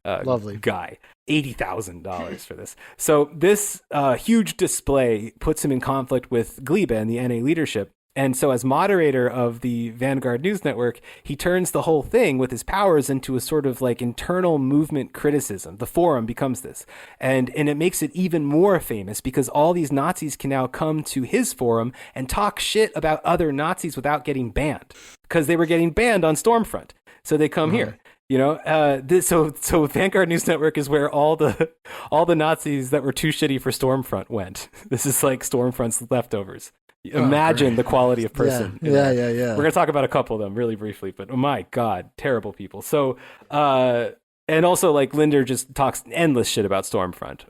Lovely guy. $80,000 for this. So this huge display puts him in conflict with Gliebe and the NA leadership. And so as moderator of the Vanguard News Network, he turns the whole thing with his powers into a sort of like internal movement criticism. The forum becomes this. And it makes it even more famous because all these Nazis can now come to his forum and talk shit about other Nazis without getting banned, because they were getting banned on Stormfront. So they come here. So Vanguard News Network is where all the Nazis that were too shitty for Stormfront went. This is like Stormfront's leftovers. Imagine the quality of person. Yeah. We're going to talk about a couple of them really briefly, but oh my God, terrible people. So, and also like Linder just talks endless shit about Stormfront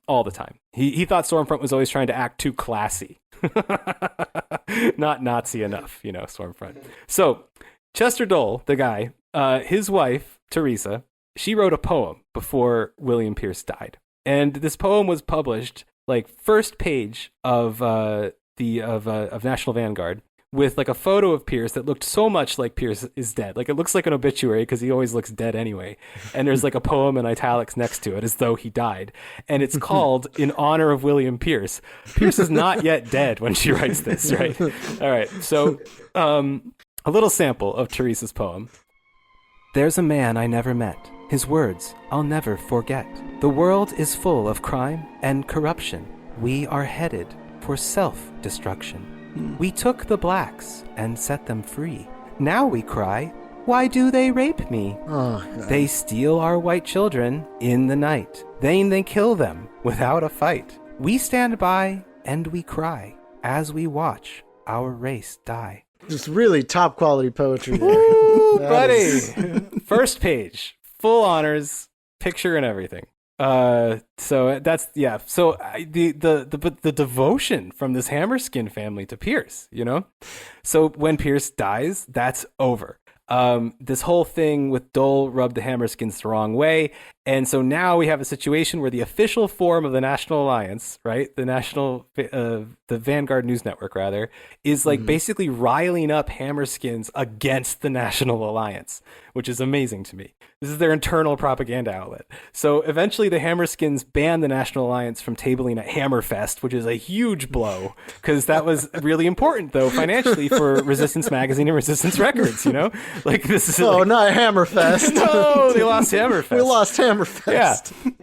all the time. He thought Stormfront was always trying to act too classy. Not Nazi enough, Stormfront. So Chester Dole, the guy, his wife, Teresa, she wrote a poem before William Pierce died. And this poem was published like first page of National Vanguard with like a photo of Pierce that looked so much like Pierce is dead. Like it looks like an obituary because he always looks dead anyway. And there's like a poem in italics next to it as though he died. And it's called In Honor of William Pierce. Pierce is not yet dead when she writes this, right? All right. So a little sample of Teresa's poem. There's a man I never met. His words I'll never forget. The world is full of crime and corruption. We are headed for self-destruction. We took the blacks and set them free. Now we cry, why do they rape me? They steal our white children in the night. Then they kill them without a fight. We stand by and we cry as we watch our race die. Just really top quality poetry there. Woo, buddy. Is... First page, full honors, picture and everything. So that's, yeah. So the devotion from this Hammerskin family to Pierce, you know? So when Pierce dies, that's over. This whole thing with Dole rubbed the Hammerskins the wrong way. And so now we have a situation where the official form of the National Alliance, right? The Vanguard News Network, rather, is like basically riling up Hammerskins against the National Alliance, which is amazing to me. This is their internal propaganda outlet. So eventually the Hammerskins banned the National Alliance from tabling at Hammerfest, which is a huge blow because that was really important, though, financially for Resistance Magazine and Resistance Records, you know? Like this is not Hammerfest. No, they lost Hammerfest. We lost Hammerfest. Yeah.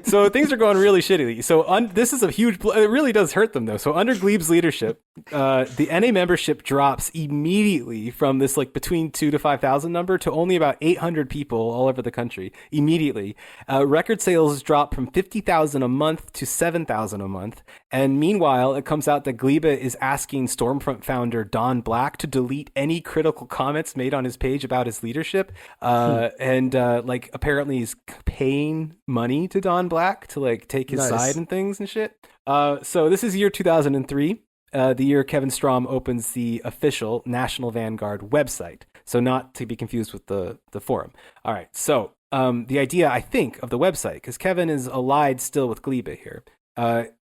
So things are going really shittily. So this is a huge blow. It really does hurt them, though. So under Glebe's leadership, the NA membership drops immediately from this like between 2,000 to 5,000 number to only about 800 people all over the country. Immediately. Record sales drop from 50,000 a month to 7,000 a month. And meanwhile, it comes out that Glebe is asking Stormfront founder Don Black to delete any critical comments made on his page about his leadership. And like apparently he's paying money to Don Black to like take his side and things and shit. So this is year 2003. The year Kevin Strom opens the official National Vanguard website. So not to be confused with the forum. All right. So the idea, I think, of the website, because Kevin is allied still with Glebe here.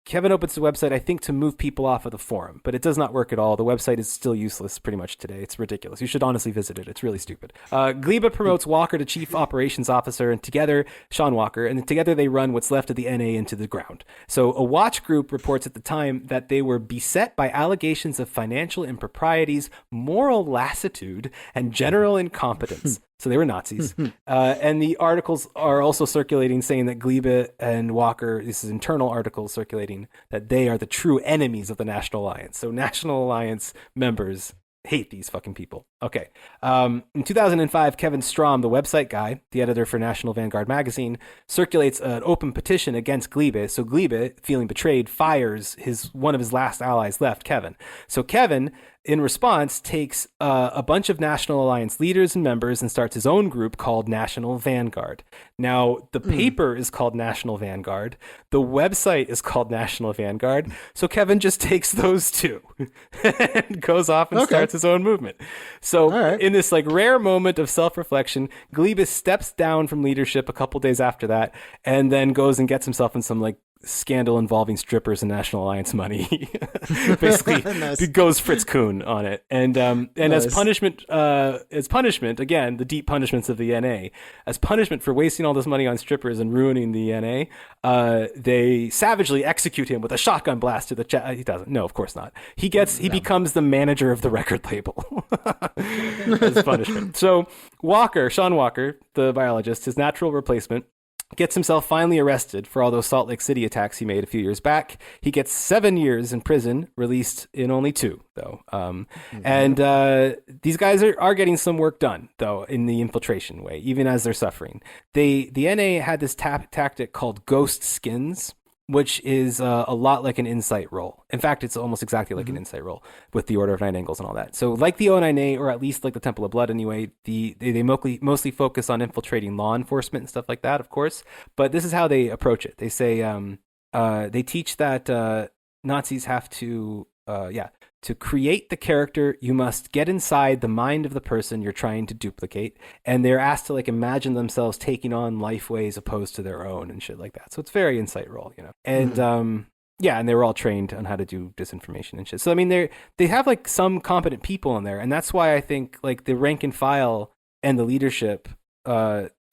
Kevin opens the website, I think, to move people off of the forum, but it does not work at all. The website is still useless pretty much today. It's ridiculous. You should honestly visit it. It's really stupid. Glebe promotes Walker to chief operations officer, and together, Sean Walker, and together they run what's left of the NA into the ground. So a watch group reports at the time that they were beset by allegations of financial improprieties, moral lassitude, and general incompetence. So they were Nazis. And the articles are also circulating saying that Glebe and Walker, this is internal articles circulating, that they are the true enemies of the National Alliance. So National Alliance members hate these fucking people. Okay. In 2005, Kevin Strom, the website guy, the editor for National Vanguard magazine, circulates an open petition against Glebe. So Glebe, feeling betrayed, fires one of his last allies left, Kevin. So Kevin, in response, takes a bunch of National Alliance leaders and members and starts his own group called National Vanguard. Now, the paper is called National Vanguard. The website is called National Vanguard. So Kevin just takes those two and goes off and starts his own movement. So in this like rare moment of self-reflection, Glebe steps down from leadership a couple days after that and then goes and gets himself in some like scandal involving strippers and National Alliance money. Basically goes Fritz Kuhn on it. And as punishment, again, the deep punishments of the NA, as punishment for wasting all this money on strippers and ruining the NA, they savagely execute him with a shotgun blast to the chest. He doesn't. No, of course not. He becomes the manager of the record label as punishment. So Sean Walker, the biologist, his natural replacement, gets himself finally arrested for all those Salt Lake City attacks he made a few years back. He gets 7 years in prison, released in only 2, though. And these guys are getting some work done, though, in the infiltration way, even as they're suffering. The NA had this tactic called ghost skins, which is a lot like an insight roll. In fact, it's almost exactly like an insight roll with the Order of Nine Angles and all that. So like the O9A, or at least like the Temple of Blood anyway, they mostly focus on infiltrating law enforcement and stuff like that, of course. But this is how they approach it. They say, they teach that Nazis have to create the character, you must get inside the mind of the person you're trying to duplicate, and they're asked to like imagine themselves taking on life ways opposed to their own and shit like that. So it's very insight roll, you know. And and they were all trained on how to do disinformation and shit. So I mean, they have like some competent people in there, and that's why I think like the rank and file and the leadership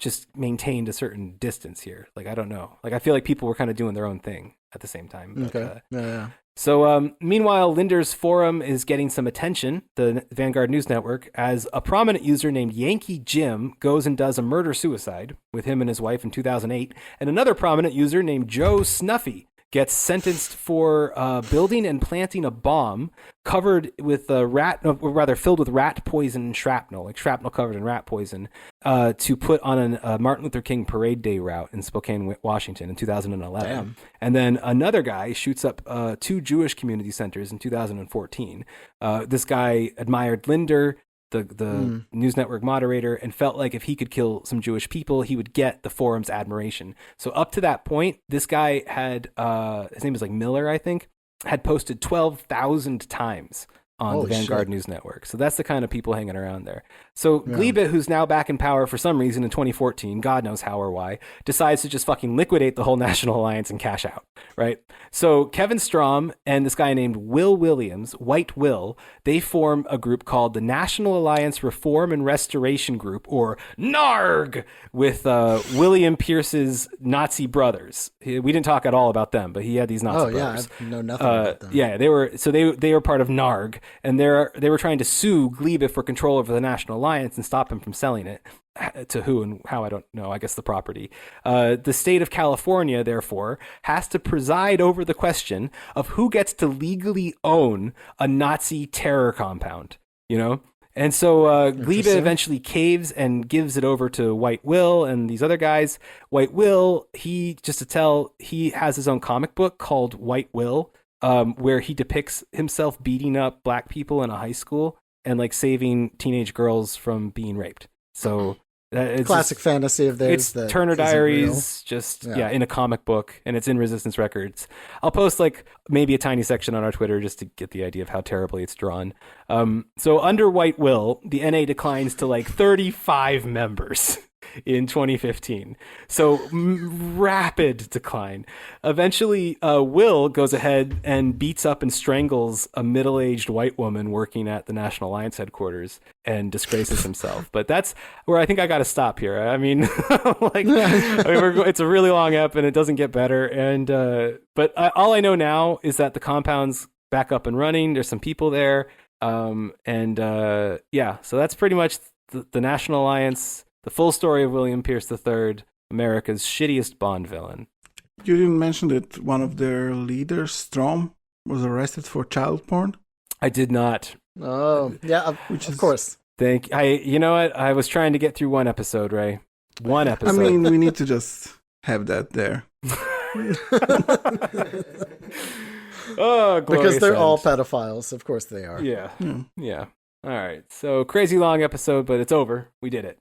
just maintained a certain distance here. Like I don't know, like I feel like people were kind of doing their own thing at the same time. But, So meanwhile, Linder's forum is getting some attention, the Vanguard News Network, as a prominent user named Yankee Jim goes and does a murder-suicide with him and his wife in 2008, and another prominent user named Joe Snuffy gets sentenced for building and planting a bomb covered with filled with rat poison and shrapnel, like shrapnel covered in rat poison, to put on a Martin Luther King Parade Day route in Spokane, Washington in 2011. Damn. And then another guy shoots up 2 Jewish community centers in 2014. This guy admired Linder, the news network moderator, and felt like if he could kill some Jewish people, he would get the forum's admiration. So up to that point, this guy had, his name was like Miller, I think, had posted 12,000 times on Holy the Vanguard shit. News Network. So that's the kind of people hanging around there. So Glebe, who's now back in power for some reason in 2014, God knows how or why, decides to just fucking liquidate the whole National Alliance and cash out, right? So Kevin Strom and this guy named Will Williams, White Will, they form a group called the National Alliance Reform and Restoration Group, or NARG, with William Pierce's Nazi brothers. We didn't talk at all about them, but he had these Nazi brothers. I know nothing about them. Yeah, they were part of NARG, and they were trying to sue Glebe for control over the National Alliance and stop him from selling it to who and how, I don't know, I guess the property. The state of California, therefore, has to preside over the question of who gets to legally own a Nazi terror compound, you know? And so Glebe eventually caves and gives it over to White Will and these other guys. White Will, he has his own comic book called White Will, where he depicts himself beating up black people in a high school and like saving teenage girls from being raped. So it's classic fantasy of theirs. It's Turner Diaries, in a comic book, and it's in Resistance Records. I'll post like maybe a tiny section on our Twitter just to get the idea of how terribly it's drawn. So under White Will, the NA declines to like 35 members in 2015. So rapid decline. Eventually, Will goes ahead and beats up and strangles a middle-aged white woman working at the National Alliance headquarters and disgraces himself. But that's where I think I got to stop here. I mean, it's a really long ep and it doesn't get better. And but all I know now is that the compound's back up and running. There's some people there. So that's pretty much the National Alliance. The full story of William Pierce III, America's shittiest Bond villain. You didn't mention that one of their leaders, Strom, was arrested for child porn? I did not. Oh, yeah, of course. You know what? I was trying to get through one episode, Ray. One episode. I mean, we need to just have that there. Oh, because they're all pedophiles. Of course they are. Yeah. All right. So crazy long episode, but it's over. We did it.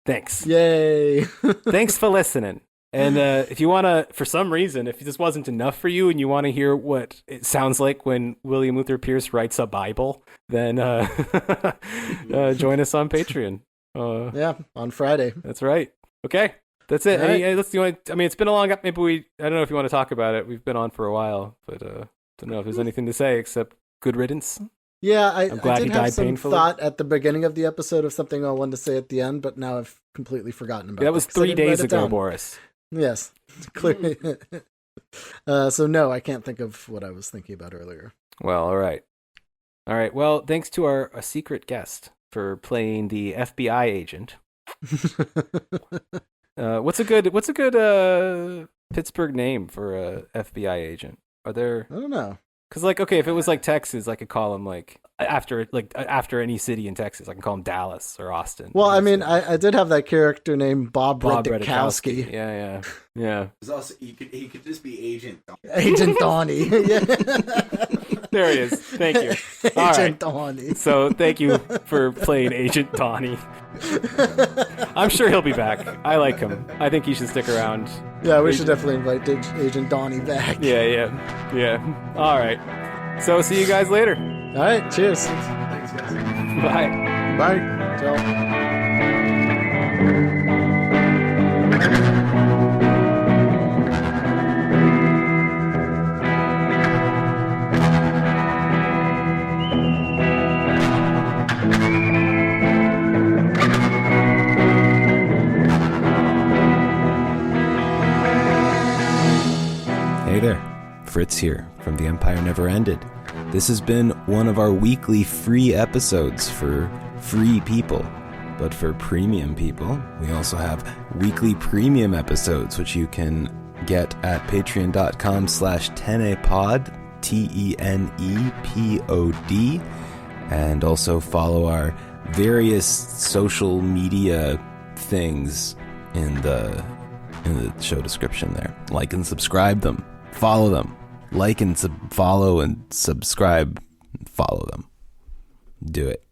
Thanks. Yay. Thanks for listening. And if you want to, for some reason, if this wasn't enough for you and you want to hear what it sounds like when William Luther Pierce writes a Bible, then join us on Patreon. On Friday. That's right. Okay. That's it. Right. It's been a long up. Maybe I don't know if you want to talk about it. We've been on for a while, but don't know if there's anything to say except good riddance. Yeah, I'm glad I he did have died some painfully. thought at the begining of the episode of something I wanted to say at the end, but now I've completely forgotten about it. That was 3 days ago, Boris. Yes, clearly. So no, I can't think of what I was thinking about earlier. Well, all right. Well, thanks to our secret guest for playing the FBI agent. What's a good Pittsburgh name for a FBI agent? Are there? I don't know. Because if it was like Texas, I could call him after any city in Texas, I can call him Dallas or Austin. Well, I mean, I did have that character named Bob Redikowski. Yeah. There's also he could just be Agent Donnie. Yeah. There he is. Thank you. Agent Donnie. So thank you for playing Agent Donnie. I'm sure he'll be back. I like him. I think he should stick around. Yeah, we should definitely invite Agent Donnie back. Yeah. All right. So see you guys later. All right. Cheers. Thanks, guys. Bye. Bye. Ciao. Hey there, Fritz here from The Empire Never Ended. This has been one of our weekly free episodes for free people. But for premium people, we also have weekly premium episodes, which you can get at patreon.com/tenepod, TENEPOD, and also follow our various social media things in the show description there. Like and subscribe them. Follow them. Like and follow and subscribe. Follow them. Do it.